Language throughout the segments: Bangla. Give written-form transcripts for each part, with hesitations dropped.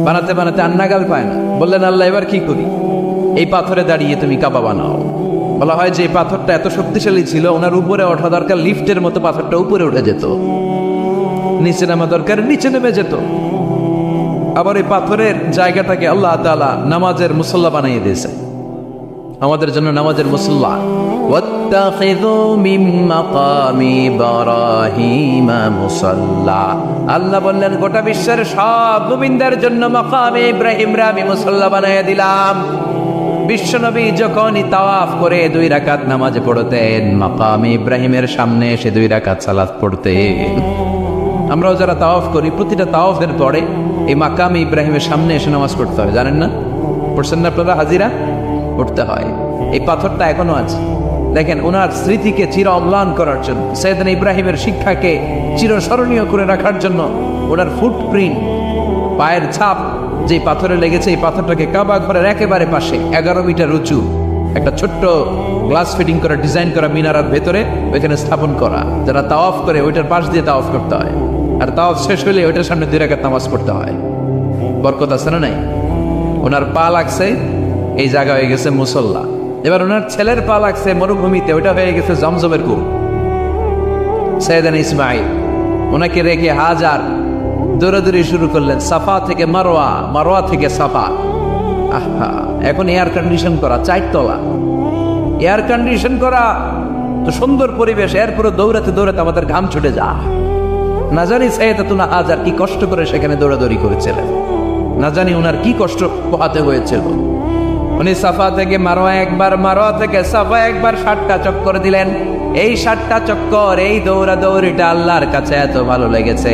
বানাতে বানাতে আন্নাগাল পায় না, বললেন আল্লাহ এবার কি করি? এই পাথরে দাঁড়িয়ে তুমি কাবা বানাও। বলা হয় যে এই পাথরটা এত শক্তিশালী ছিল, ওনার উপরে ওঠা দরকার লিফটের মতো পাথরটা উপরে উঠে যেত, নিচে নামা দরকার নিচে নেমে যেত। আবার এই পাথরের জায়গাটাকে আল্লাহ তাআলা নামাজের মুসল্লা বানিয়ে দিয়েছে, আমাদের জন্য নামাজের মুসল্লা। ওয়াত্তাখিযু মিন মাকামি ইব্রাহিমা মুসাল্লা। আল্লাহ বললেন গোটা বিশ্বের সব মুমিনদের জন্য মাকামে ইব্রাহিমরা আমি মুসল্লা বানিয়ে দিলাম। বিশ্বনবী যখনই তাওয়াফ করে 2 রাকাত নামাজ পড়তেন, মাকামে ইব্রাহিমের সামনে এসে 2 রাকাত সালাত পড়তেন। আমরাও যারা তাওয়াফ করি, প্রতিটা তাওয়াফের পরে এই মাকামে ইব্রাহিমের সামনে এসে নামাজ পড়তে হয়, জানেন না? পড়ছেন না আপনারা? হাজিরা পড়তে হয়। এই পাথরটা এখনো আছে, দেখেন ওনার স্মৃতিকে চির অম্লান করার জন্য, সাইয়েদনা ইব্রাহিমের শিক্ষাকে চিরস্মরণীয় করে রাখার জন্য ওনার ফুটপ্রিন্ট, পায়ের ছাপ যে পাথরে লেগেছে, এই পাথরটাকে কাবা ঘরের একেবারে পাশে 11 মিটার উঁচু একটা ছোট্ট গ্লাস ফিটিং করা ডিজাইন করা মিনারার ভেতরে ওইখানে স্থাপন করা। যারা তাওয়াফ করে ওইটার পাশ দিয়ে তাওয়াফ করতে হয়, আর তাওয়াফ শেষ হলে ওইটার সামনে 2 রাকাত নামাজ পড়তে হয়। বরকত আছে না নাই? ওনার পা লাগছে, এই জায়গা হয়ে গেছে মুসল্লা। এবার ওনার ছেলের পা লাগছে মরুভূমিতে, ওইটা হয়ে গেছে জমজমের কূপ। সাইয়েদনা ইসমাঈল ওনাকে রেখে হাজার দৌড়াদৌড়ি শুরু করলেন, সাফা থেকে মারোয়া, মারোয়া থেকে সাফা। আহা, এখন এয়ার কন্ডিশন করা, 4 তলা এয়ার কন্ডিশন করা, তো সুন্দর পরিবেশ, এরপরে দৌড়াতে দৌড়াতে আমাদের ঘাম ছুটে যা। না জানি সাইয়েদাতুনা হাজার কি কষ্ট করে সেখানে দৌড়াদৌড়ি করেছিলেন, না জানি ওনার কি কষ্ট পোহাতে হয়েছিল। উনি সাফা থেকে মারোয়া একবার, মারোয়া থেকে সাফা একবার 60টা চক্কর দিলেন। এই 60টা চক্কর, এই দৌড়াদৌড়িটা আল্লাহর কাছে এত ভালো লেগেছে,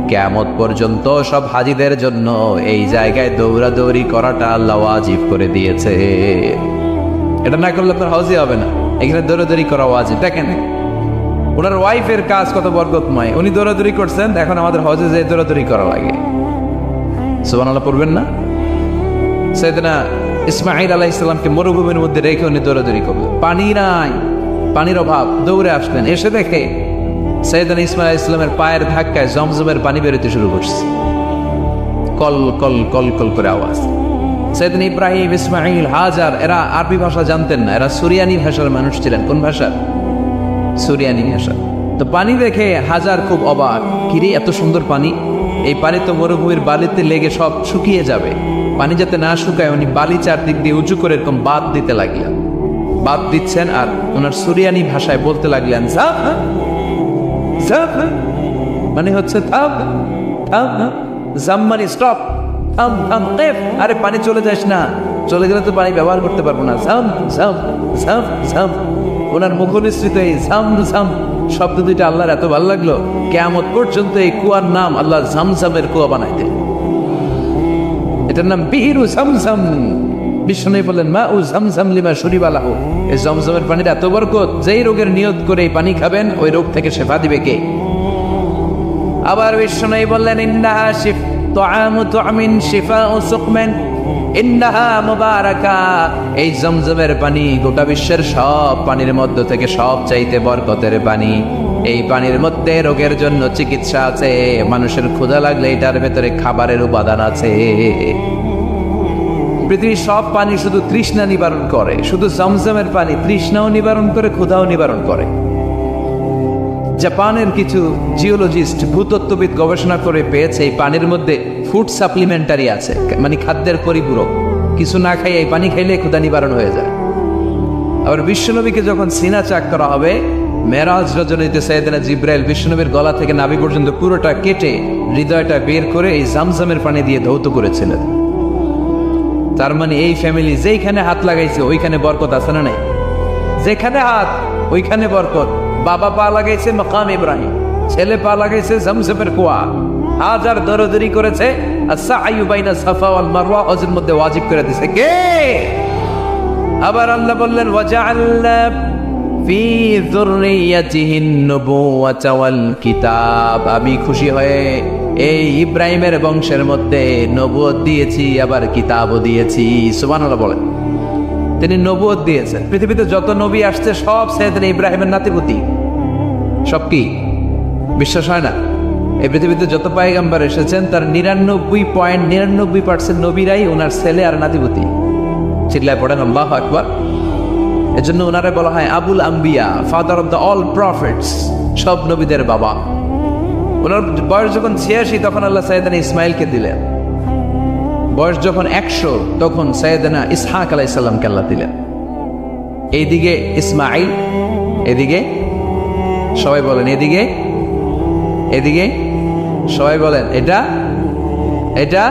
কিয়ামত পর্যন্ত সব হাজীদের জন্য এই জায়গায় দৌড়াদৌড়ি করাটা আল্লাহ ওয়াজিব করে দিয়েছে। এটা না করলে আপনার হজই হবে না, এখানে দৌড়াদৌড়ি করা ওয়াজিব। দেখেন ওনার ওয়াইফের কাজ কত বরকতময়, উনি দৌড়াদৌড়ি করছেন, এখন আমাদের হজে যে দৌড়াদৌড়ি করা লাগে। সুবহানাল্লাহ পড়বেন না? সাইয়েদনা ইসমাঈল আলাইহিস সালামকে মরুভূমির মধ্যে রেখে উনি দৌড়াদৌড়ি করলেন, পানি নাই, পানির অভাব, দৌড়ে আসলেন। এসে দেখে সাইয়েদনা ইসমাঈল আলাইহিস সালামের পায়ের ধাক্কায় জমজমের পানি বেরোতে শুরু করছে, কল কল কল কল করে আওয়াজ। সাইয়েদনা ইব্রাহিম, ইসমাঈল, হাজার এরা আরবি ভাষা জানতেন না, এরা সুরিয়ানি ভাষার মানুষ ছিলেন। কোন ভাষা? সুরিয়ানি ভাষা। তো পানি দেখে হাজার খুব অবাক, কিরে এত সুন্দর পানি, এই পানি তো মরুভূমির বালিতে লেগে সব শুকিয়ে যাবে। পানি যাতে না শুকায় উনি বালি চারদিক দিয়ে উঁচু করে এরকম বাদ দিতে লাগলেন, বাদ দিচ্ছেন আর ওনার সুরিয়ানি ভাষায় বলতে লাগলেন জাফ জাফ, মানে হচ্ছে থাম থাম, জাম মানে স্টপ, থাম থাম, কেফ, আরে পানি চলে যাস না, চলে গেলে তো পানি ব্যবহার করতে পারবো না, জাম জাম জাম জাম। ওনার মুখনিসৃত এই জাম জাম শব্দ দুইটা আল্লাহর এত ভালো লাগলো, কিয়ামত পর্যন্ত এই কুয়ার নাম আল্লাহ জামজামের কুয়া বানাই দেন। এটার নাম বিহিরু জামজাম। বিষ্ণু বলেন মা উ জামজাম লিমা শুরিবা লাহু, এই জমজমের পানির এত বরকত, যেই রোগের নিয়ত করে এই পানি খাবেন ওই রোগ থেকে শেফা দিবে কে? আবার বিষ্ণু বললেন ইন্নাহা শিফ তুআমু তুআমিন শিফাউ সুকমান ইন্নাহা মুবারাকা, এই জমজমের পানি গোটা বিশ্বের সব পানির মধ্য থেকে সব চাইতে বরকতের পানি। এই পানির মধ্যে রোগের জন্য চিকিৎসা আছে, মানুষের ক্ষুধা লাগলে এটার ভেতরে খাবারের উপাদান আছে। পৃথিবীর সব পানি শুধু তৃষ্ণা নিবারণ করে, শুধু জমজমের পানি তৃষ্ণাও নিবারণ করে, ক্ষুধাও নিবারণ করে। জাপানের কিছু জিওলজিস্ট, ভূতত্ত্ববিদ গবেষণা করে পেয়েছে এই পানির মধ্যে ফুড সাপ্লিমেন্টারি আছে, মানে খাদ্যের পরিপূরক। কিছু না খাই এই পানি খাইলে ক্ষুধা নিবারণ হয়ে যায়। আবার বিশ্বনবীকে যখন সিনা চাক করা হবে, মেরাজ রজনীতে সাইয়েদনা জিব্রাইল বিশ্বনবীর গলা থেকে নাভি পর্যন্ত পুরোটা কেটে হৃদয়টা বের করে এই জামজামের পানি দিয়ে ধৌত করেছিলেন। তার মানে এই ফ্যামিলি যেইখানে হাত লাগাইছে ওইখানে বরকত আছে না নাই? যেখানে হাত ওইখানে বরকত। বাবা পা লাগাইছে মাকাম ইব্রাহিম, ছেলে পা লাগাইছে জমজমের কুয়া, হাজার দৌড়াদৌড়ি করেছে, আর সাআয়ু বাইনা সাফা ওয়াল মারওয়া ওয়াজের মধ্যে ওয়াজিব করে দিয়েছে কে? আবার আল্লাহ বললেন ওয়াজআলনা ফি যুররিয়াতিহিন নুবুওয়াতা ওয়াল কিতাব, আমি খুশি হয়ে এই ইব্রাহিমের বংশের মধ্যে নবুয়ত দিয়েছি, আবার কিতাবও দিয়েছি। সুবহানাল্লাহ বলেন। তিনি নবুয়ত দিয়েছেন। পৃথিবীতে যত নবী আসছে সব সাইয়েদনা ইব্রাহিমের নাতিপুতি। সব কি বিশ্বাস হয় না? এই পৃথিবীতে যত পয়গম্বর এসেছেন তার 99.99% নবীরাই ওনার ছেলে আর নাতিপুতি। চিল্লায় পড়েন আল্লাহু আকবার। এজন্য ওনারে বলা হয় আবুল আম্বিয়া, father of the all prophets, সব নবীদের বাবা। ওনার বয়স যখন 86 তখন আল্লাহ সাইয়েদনা ইসমাইলকে দিলেন। বয়স যখন 100 তখন সাইয়েদনা ইসহাক আলাইহিস সালামকে আল্লাহ দিলেন। এইদিকে ইসমাইল, এদিকে সবাই বলেন এদিকে, এদিকে সবাই বলেন এটা এটা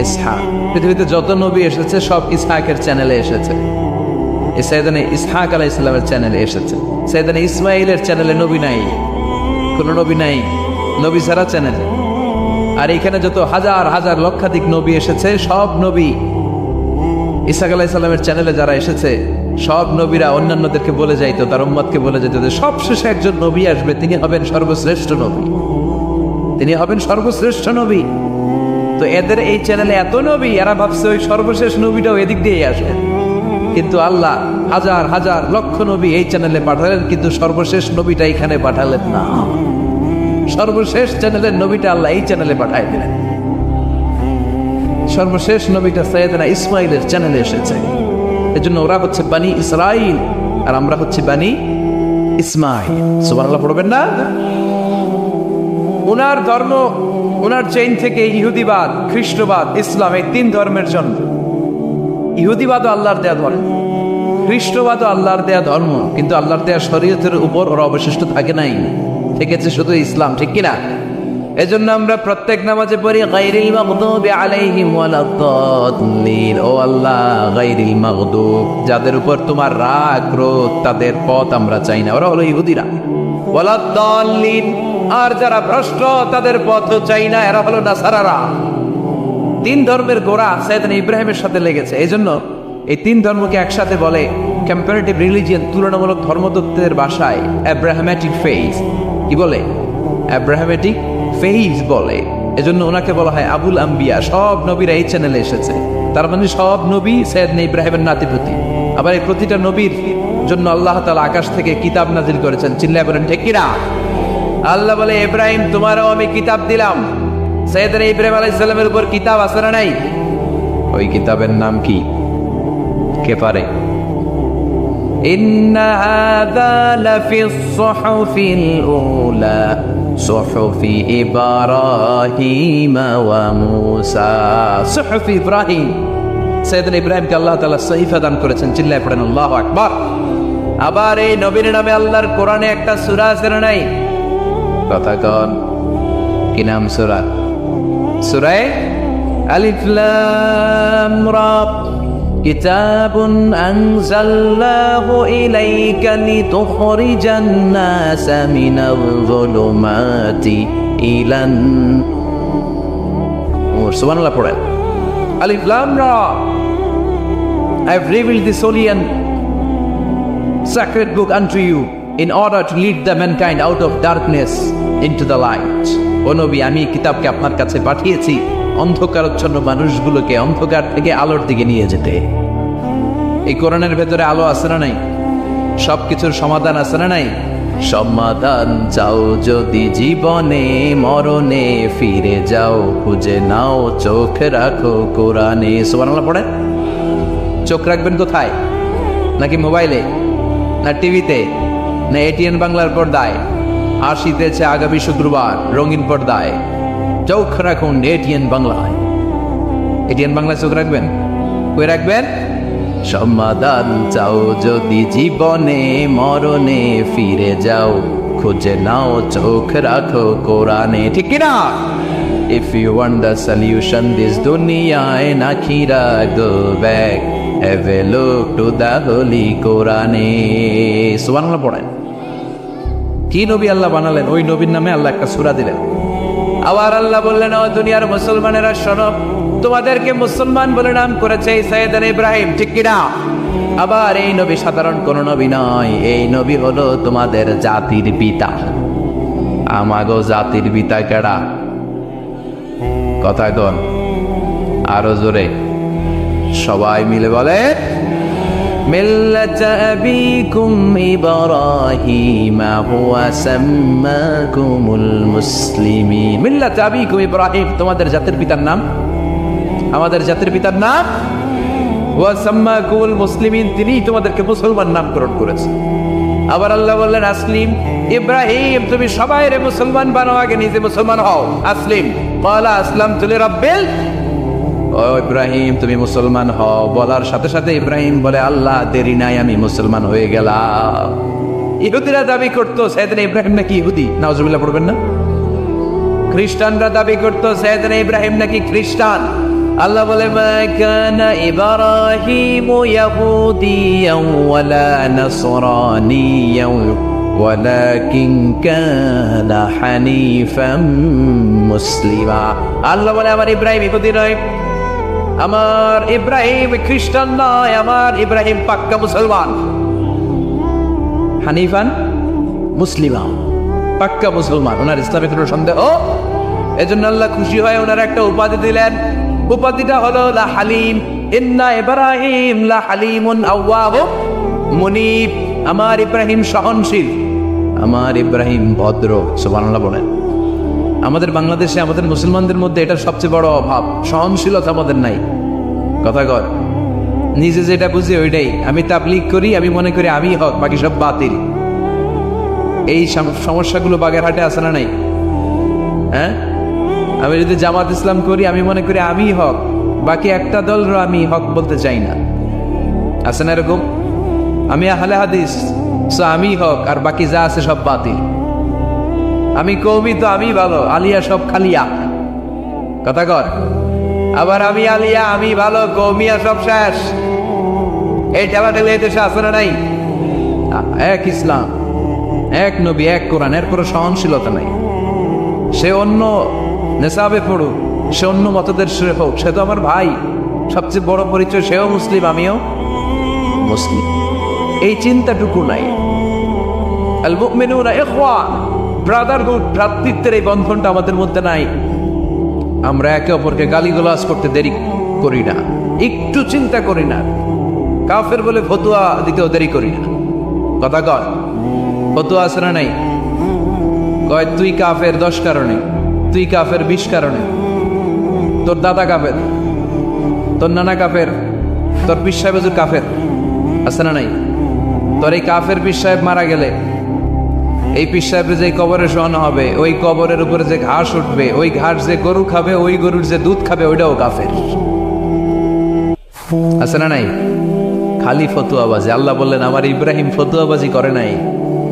ইসহাক। পৃথিবীতে যত নবী এসেছে সব ইসহাকের চ্যানেলে এসেছে। সাইয়েদনা ইসহাক আলাইহিস সালামের চ্যানেলে এসেছে। সাইয়েদনা ইসমাইলের চ্যানেলে নবী নাই, কোনো নবী নাই, নবী ছাড়া চ্যানেল। আর এখানে যত হাজার হাজার লক্ষাধিক নবী এসেছে সব নবী ইসহাক আলাইহিস সালামের চ্যানেলে যারা এসেছে সব নবীরা অন্যান্যদেরকে বলে যাইতো, তার উম্মতকে বলে যেত যে সবশেষে একজন নবী আসবে, তিনি হবেন সর্বশ্রেষ্ঠ নবী, তিনি হবেন সর্বশ্রেষ্ঠ নবী। তো এদের এই চ্যানেলে এত নবী, এরা ভাবছে ওই সর্বশেষ নবীটাও এদিক দিয়েই আসবে। কিন্তু আল্লাহ হাজার হাজার লক্ষ নবী এই চ্যানেলে পাঠালেন, কিন্তু সর্বশেষ নবীটা এখানে পাঠালেন না। সর্বশেষ চ্যানেলের নবীটা আল্লাহ এই চ্যানেলে পাঠাই দিলেন। সর্বশেষ নবীটা সাইয়েদনা ইসমাইলের চ্যানেলে এসেছে। এজন্য ওরা হচ্ছে বানি ইসরাইল আর আমরা হচ্ছে বানি ইসমাইল। সুবহানাল্লাহ পড়বেন না? ওনার ধর্ম, ওনার চেইন থেকে ইহুদিবাদ, খ্রিস্টবাদ, ইসলাম, এই 3 ধর্মের জন্ম। ইহুদিবাদও আল্লাহর দেয়া ধর্ম, খ্রিস্টবাদও আল্লাহর দেয়া ধর্ম, কিন্তু আল্লাহর দেয়া শরীয়তের উপর ওরা অবশিষ্ট থাকে নাই, থেকেছে শুধু ইসলাম, ঠিক কিনা? এজন্য আমরা প্রত্যেক নামাজে পড়ি গায়রিল মাগদুবি আলাইহিম ওয়ালাদ-দাল্লিন। ও আল্লাহ, গায়রিল মাগদুব, যাদের উপর তোমার রাগ ক্রোধ, তাদের পথ আমরা চাই না, ওরা হলো ইহুদিরা। ওয়ালাদ-দাল্লিন, আর যারা ভ্রষ্ট তাদের পথও চাই না, এরা হলো নাসারারা। 3 ধর্মের গোড়া সাইয়েদনা ইব্রাহিমের সাথে লেগেছে। এই জন্য এই 3 ধর্মকে একসাথে বলে কম্পারেটিভ রিলিজিয়ন, তুলনামূলক ধর্মতত্ত্বের ভাষায় অ্যাব্রাহামেটিক ফেইথ। কি বলে? অ্যাব্রাহামেটিক ফেইথ বলে। এজন্য ওনাকে বলা হয় আবুল আম্বিয়া। সব নবীরা এই চ্যানেলে এসেছে, তার মানে সব নবী সাইয়েদনা ইব্রাহিমের নাতিপুতি। আবার এই প্রতিটা নবীর জন্য আল্লাহ তাআলা আকাশ থেকে কিতাব নাজিল করেছেন। চিল্লায় বলেন ঠিক কিনা? আল্লাহ বলে ইব্রাহিম তোমারও আমি কিতাব দিলাম। সাইয়েদনা ইব্রাহিম আলাইহিস সালামের উপর কিতাব আছে না নাই? ওই কিতাবের নাম কি? কে পারে? ইন্না হাযা লাফিস সুহুফিল উলা সুহুফি ইব্রাহিম ওয়া মূসা। সুহুফি ইব্রাহিম, সাইয়েদনা ইব্রাহিমকে আল্লাহ তাআলা সহিফা দান করেছেন। চিল্লায় পড়েন আল্লাহু আকবার। আবার এই নবীর নামে আল্লাহর কোরআনে একটা সূরা আছে না নাই? কথা কন, কি নাম সূরা? সূরা আলিফ লাম রা। কিতাবুন আনজালনাহু ইলাইকা লিতুখরিজান নাসা মিনাল যুলুমাতি ইলান নূর। সুবহানাল্লাহ পড়েন। আলিফ লাম রা, I have revealed this holy and sacred book unto you in order to lead the mankind out of darkness into the light. ও নবী, আমি কিতাবকে আপনার কাছে পাঠিয়েছি অন্ধকারাচ্ছন্ন মানুষগুলোকে অন্ধকার থেকে আলোর দিকে নিয়ে যেতে। এই কোরআনের ভেতরে আলো আছে না নাই? সবকিছুর সমাধান আছে না নাই? সমাধান চাও যদি জীবনে মরণে ফিরে যাও, খুঁজে নাও চোখ রাখো কোরআনে। সুবহানাল্লাহ পড়ে। চোখ রাখবেন কোথায়? নাকি মোবাইলে, না টিভিতে, না এটিএন বাংলার পর্দায়? আসিতেছে আগামী শুক্রবার রঙিন পর্দায়। চোখ রাখুন এটিএন বাংলায়। এটিএন বাংলায় চোখ রাখবেন। কই রাখবেন? সমাধান চাও যদি জীবনে মরণে ফিরে যাও, খুঁজে নাও চোখ রাখো কোরআনে, ঠিক কিনা? If you want the solution this dunya and akhirah, go back, have a look to the holy Quran. সুবহানাল্লাহ পড়েন। কি নবী আল্লাহ বানালেন, ওই নবীর নামে আল্লাহ একটা সূরা দিলেন। আবার আল্লাহ বললেন, ও দুনিয়ার মুসলমানেরা শোনো, তোমাদেরকে মুসলমান বলে নাম করেছে সাইয়েদনা ইব্রাহিম, ঠিক কিনা? আবার এই নবী সাধারণ কোন নবী নয়, এই নবী হলো তোমাদের জাতির পিতা। আমাগো জাতির পিতা কেডা? কথা কন আরো জোরে, সবাই মিলে বলে মিল্লাত আবিকুম ইব্রাহিম হুয়া সাম্মাকুমুল মুসলিমিন। মিল্লাত আবিকুম ইব্রাহিম, তোমাদের জাতির পিতার নাম, আমাদের জাতির পিতার নাম ওয়া সাম্মাকুমুল মুসলিমিন, তিনিই তোমাদেরকে মুসলমান নামকরণ করেছেন। আবার আল্লাহ বললেন আসলিম, ইব্রাহিম তুমি সবাইরে মুসলমান বানাও, আগে নিজে মুসলমান হও। আসলিম ক্বালা আসলামতু লিরাব্বিল, ও ইব্রাহিম তুমি মুসলমান হও বলার সাথে সাথে ইব্রাহিম বলে আল্লাহ দেরি নাই, আমি মুসলমান হয়ে গেলাম। ইহুদিরা দাবি করতো সাইয়েদনা ইব্রাহিম নাকি ইহুদি, নাউজুবিল্লাহ পড়বেন না। খ্রিস্টানরা দাবি করতো সাইয়েদনা ইব্রাহিম নাকি খ্রিস্টান। আল্লাহ বলে মা কানা ইব্রাহিমু ইয়াহুদিয়ান ওয়ালা নাসরানিয়ান ওয়ালাকিন কানা হানিফাম মুসলিমা। আল্লাহ বলে আমার ইব্রাহিম ইহুদি নয়, আমার ইব্রাহিম খ্রিস্টান নয়, আমার ইব্রাহিম পাক্কা মুসলমান। হানিফান মুসলিমা, পাক্কা মুসলমান, ওনার ইসলামে কোনো সন্দেহ। এজন্য আল্লাহ খুশি হয়ে ওনার একটা উপাধি দিলেন, উপাধিটা হলো লা হালিম। ইন্না ইব্রাহিম লা হালিমুন আওয়াহু মুনিব, আমার ইব্রাহিম সহনশীল, আমার ইব্রাহিম ভদ্র। সুবহানাল্লাহ বলেন। আমাদের বাংলাদেশে আমাদের মুসলমানদের মধ্যে এটা সবচেয়ে বড় অভাব, সহনশীলতা আমাদের নাই। কথা কর, নিজে যেটা বুঝি ওইটাই। আমি তাবলীগ করি, আমি মনে করি আমি হক, বাকি সব বাতিল। এই সমস্যাগুলো বাগেরহাটে আছে না নাই? হ্যাঁ, আমি যদি জামাত ইসলাম করি, আমি মনে করি আমি হক, বাকি একটা দলরও আমি হক বলতে চাই না। আছে না এরকম? আমি আহলে হাদিস, সো আমি হক, আর বাকি যা আছে সব বাতিল। আমি কওমি, তো আমি ভালো, আলিয়া সব খালিয়া। কথা কর। আবার আমি আলিয়া, আমি ভালো, কওমিয়া সব শেষ। এই ঠেলাঠেলি এই দেশে আছে না নাই? এক ইসলাম, এক নবী, এক কোরআন, এর কোনো সহনশীলতা নাই। সে অন্য নেশাবে পড়ুক, সে অন্য মতদের হোক, সে তো আমার ভাই। সবচেয়ে বড় পরিচয় সেও মুসলিম, আমিও মুসলিম। এই চিন্তাটুকু নাই। আল মুমিনুনা ইখওয়া, ব্রাদারহুড, ভ্রাতৃত্বের এই বন্ধনটা আমাদের মধ্যে নাই। আমরা একে অপরকে গালিগালাজ করতে দেরি করি না, একটু চিন্তা করি না। কাফের বলে ফতুয়া দিতেও দেরি করি না। কথা কর, ফতুয়া আছে না নাই? কয় তুই কাফের 10 কারণে, তুই কাফের 20 কারণে, তোর দাদা কাফের, তোর নানা কাফের, তোর পীর সাহেব হুজুর কাফের। আছে না নাই? তোর এই কাফের পীর সাহেব মারা গেলে, এই পীর সাহেবের যে কবরে শোয়ানো হবে, ওই কবরের উপরে যে ঘাস উঠবে, ওই ঘাস যে গরু খাবে, ওই গরুর যে দুধ খাবে, ওইটাও কাফের। আছে না নাই? খালি ফতুয়াবাজি। আল্লাহ বললেন আমার ইব্রাহিম ফতুয়াবাজি করে নাই।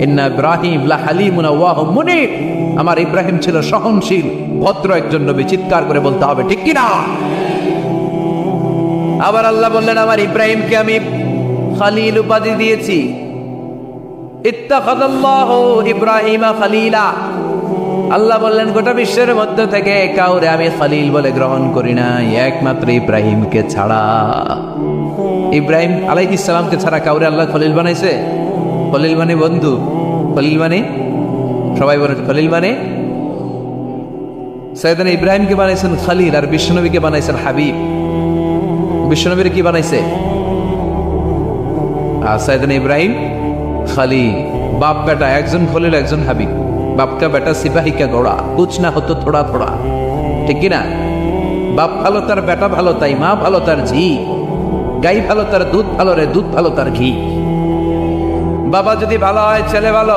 ইন্না ইব্রাহিম লা হালিমুন আওয়াহু মুনিব, আমার ইব্রাহিম ছিল সহনশীল, ভদ্র একজন নবী। চিৎকার করে বলতে হবে ঠিক কি না? আবার আল্লাহ বললেন আমার ইব্রাহিমকে আমি খালিল উপাধি দিয়েছি। ইত্তাখাযাল্লাহু ইব্রাহিমা খালিলা, আল্লাহ বললেন গোটা বিশ্বের মধ্য থেকে কাউরে আমি খালিল বলে গ্রহণ করি নাই, একমাত্র ইব্রাহিমকে ছাড়া। ইব্রাহিম আলাইহিস সালামকে ছাড়া কাউরে আল্লাহ খলিল বানাইছে? খলিল মানে বন্ধু, খলিল মানে, সবাই বলে খলিল মানে। সাইয়েদনা ইব্রাহিমকে বানাইছেন খলিল, আর বিশ্বনবীকে বানাইছেন হাবিব। বিশ্বনবীর কি বানাইছে? আর সাইয়েদনা ইব্রাহিম খলিল। বাপ বেটা, একজন খলিল একজন হাবিব। বাপ কা বেটা সিপাহী কা ঘোড়া, কুছ না হতো থোড়া থোড়া। ঠিক কিনা? বাপ ভালো তার বেটা ভালো, তাই মা ভালো তার ঝি। গাই ভালো তার দুধ ভালো রে, দুধ ভালো তার ঘি। বাবা যদি ভালো হয় ছেলে ভালো,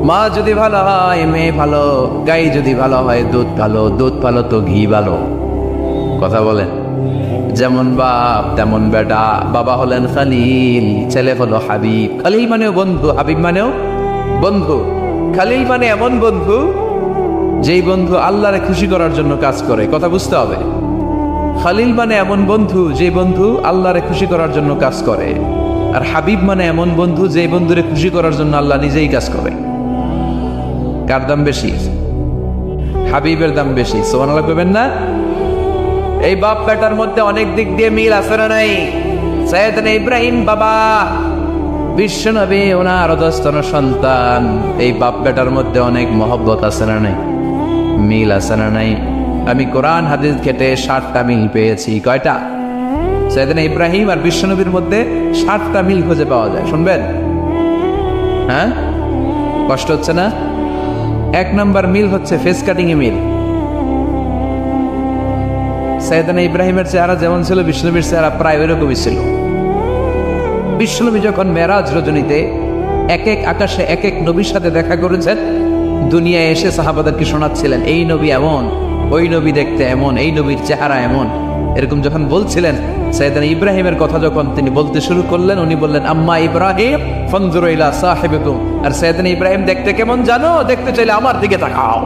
মা যদি ভালো হয় মেয়ে ভালো, গাই যদি ভালো হয় দুধ ভালো, দুধ ভালো তো ঘি ভালো। কথা বলেন। যেমন বাপ তেমন বেটা। বাবা হলেন খালিল, ছেলে হলো হাবিব। খালিল মানেও বন্ধু, হাবিব মানেও বন্ধু। খালিল মানে এমন বন্ধু যেই বন্ধু আল্লাহরে খুশি করার জন্য কাজ করে। কথা বুঝতে হবে। খালিল মানে এমন বন্ধু যে বন্ধু আল্লাহরে খুশি করার জন্য কাজ করে। আর হাবিব মানে এমন বন্ধু যে বন্ধুরে খুশি করার জন্য আল্লাহ নিজেই কাজ করে। কার দাম বেশি? হাবিবের দাম বেশি। সুবহানাল্লাহ কইবেন না? এই বাপ বেটার মধ্যে অনেক দিক দিয়ে মিল আছে না নাই? সাইয়েদনা ইব্রাহিম বাবা, বিশ্বনবী ওনার অধস্তন সন্তান। এই বাপ বেটার মধ্যে অনেক মহব্বত আছে না নাই? মিল আছে না নাই? আমি কোরআন হাদিস ঘেটে 60টা মিল পেয়েছি। কয়টা? সাইয়েদনা ইব্রাহিম আর বিশ্বনবীর মধ্যে 7টা মিল খুঁজে পাওয়া যায়। শুনবেন? হ্যাঁ, কষ্ট হচ্ছে না? 1 নম্বর মিল হচ্ছে ফেস কাটিং এ মিল। সাইয়েদনা ইব্রাহিমের চেহারা যেমন ছিল, বিশ্বনবীর চেহারা প্রায় ওইরকমই ছিল। বিশ্বনবী যখন মেরাজ রজনীতে এক এক আকাশে এক এক নবীর সাথে দেখা করেছেন, দুনিয়ায় এসে সাহাবাদেরকে শোনাচ্ছিলেন এই নবী এমন, ওই নবী দেখতে এমন, এই নবীর চেহারা এমন, এরকম যখন বলছিলেন, সাইয়েদনা ইব্রাহিমের কথা যখন তিনি বলতে শুরু করলেন, উনি বললেন আম্মা ইব্রাহিম ফানজুরু ইলা সাহিবিকুম। আর সাইয়েদনা ইব্রাহিম দেখতে কেমন জানো? দেখতে চাইলে আমার দিকে তাকাও।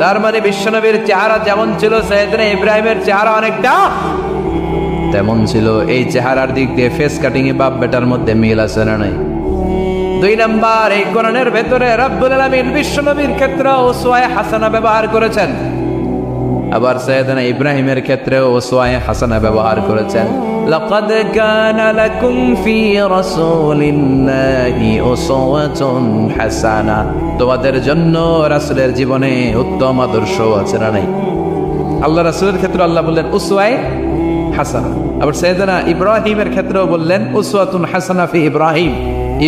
তার মানে বিশ্বনবীর চেহারা যেমন ছিল, সাইয়েদনা ইব্রাহিমের চেহারা অনেকটা তেমন ছিল। এই চেহারার দিক দিয়ে ফেস কাটিং এ বাপ বেটার মধ্যে মিল আছে না নাই? 2 নাম্বার, এই কোরআনের ভেতরে রব্বুল আলামিন বিশ্বনবীর ক্ষেত্রে উসওয়ায়ে হাসানা ব্যবহার করেছেন, আবার সাইয়েদনা ইব্রাহিমের ক্ষেত্রে উসওয়ায়ে হাসানা ব্যবহার করেছেন। লাকাদ কানা লাকুম ফি রাসূলিল্লাহি উসওয়াতুন হাসানা, তোমাদের জন্য রাসূলের জীবনে উত্তম আদর্শ আছে না নাই? আল্লাহ রাসূলের ক্ষেত্রে আল্লাহ বললেন উসওয়ায়ে হাসানা, আবার সাইয়েদনা ইব্রাহিমের ক্ষেত্রেও বললেন উসওয়াতুন হাসানা ফি ইব্রাহিম,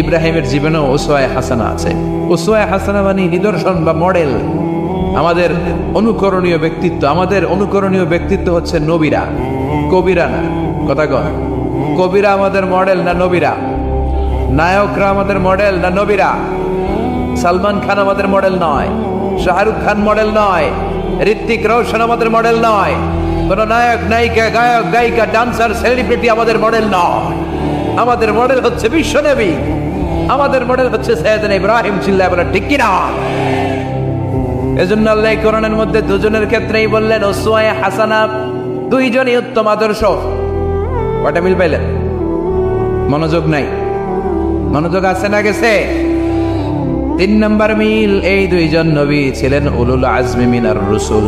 ইব্রাহিমের জীবনেও উসওয়ায়ে হাসানা আছে। উসওয়ায়ে হাসানা মানে নিদর্শন বা মডেল, আমাদের অনুকরণীয় ব্যক্তিত্ব। আমাদের অনুকরণীয় ব্যক্তিত্ব হচ্ছে নবীরা, কবিরা না। কথা কন, কবিরা আমাদের মডেল না নবীরা? নায়করা আমাদের মডেল না নবীরা? সালমান খান আমাদের মডেল নয়, শাহরুখ খান মডেল নয়, ঋত্বিক রোশন আমাদের মডেল নয়, কোন নায়ক নায়িকা গায়ক গায়িকা ডান্সার সেলিব্রিটি আমাদের মডেল নয়। আমাদের মডেল হচ্ছে বিশ্বনবী, আমাদের মডেল হচ্ছে সাইয়েদনা ইব্রাহিম। চিল্লায় বলেন ঠিক কিনা? এজন্য আল্লাহ কোরআনের মধ্যে দুজনের ক্ষেত্রেই বললেন উসওয়ায়ে হাসানা, দুইজনই উত্তম আদর্শ। কয়টা মিল পাইলেন? মনোযোগ নাই? মনোযোগ আছে না গেছে? 3 নম্বর মিল, এই দুইজন নবী ছিলেন উলুল আজমি মিনার রসুল।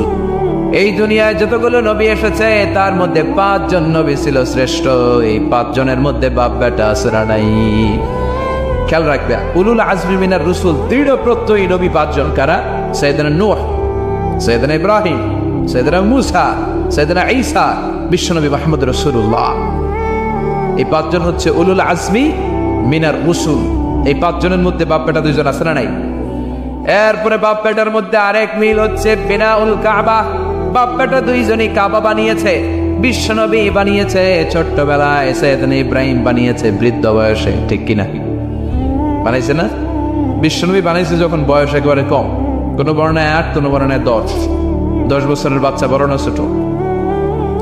এই দুনিয়ায় যতগুলো নবী এসেছে তার মধ্যে 5 জন নবী ছিল শ্রেষ্ঠ। এই 5 জনের মধ্যে বাপ বেটা আসরা নাই। খেয়াল রাখবে, উলুল আজমি মিনার রসুল দৃঢ় প্রত্যয়ী নবী 5 জন। কারা? সাইয়েদনা নূহ, সাইয়েদনা ইব্রাহিম, সাইয়েদনা মূসা, সাইয়েদনা ঈসা, বিশ্বনবী মুহাম্মদ রাসূলুল্লাহ। এই 5 জন হচ্ছে উলুল আজমি মিনার রসুল। এই 5 জনের মধ্যে বাপ বেটা 2 জন আছে না নাই? এরপরে বাপ বেটার মধ্যে আরেক মিল হচ্ছে বিনাউল কাবা। বাপ বেটা 2 জনই কাবা বানিয়েছে। বিশ্বনবী বানিয়েছে ছোট্টবেলায়, সাইয়েদনা ইব্রাহিম বানিয়েছে বৃদ্ধ বয়সে। ঠিক কিনা? বানাইছে না? বিশ্বনবী বানাইছে যখন বয়স একেবারে কম, কোন বর্ণায় 8, কোন বর্ণায় 10 বছরের বাচ্চা, বড় না ছোট?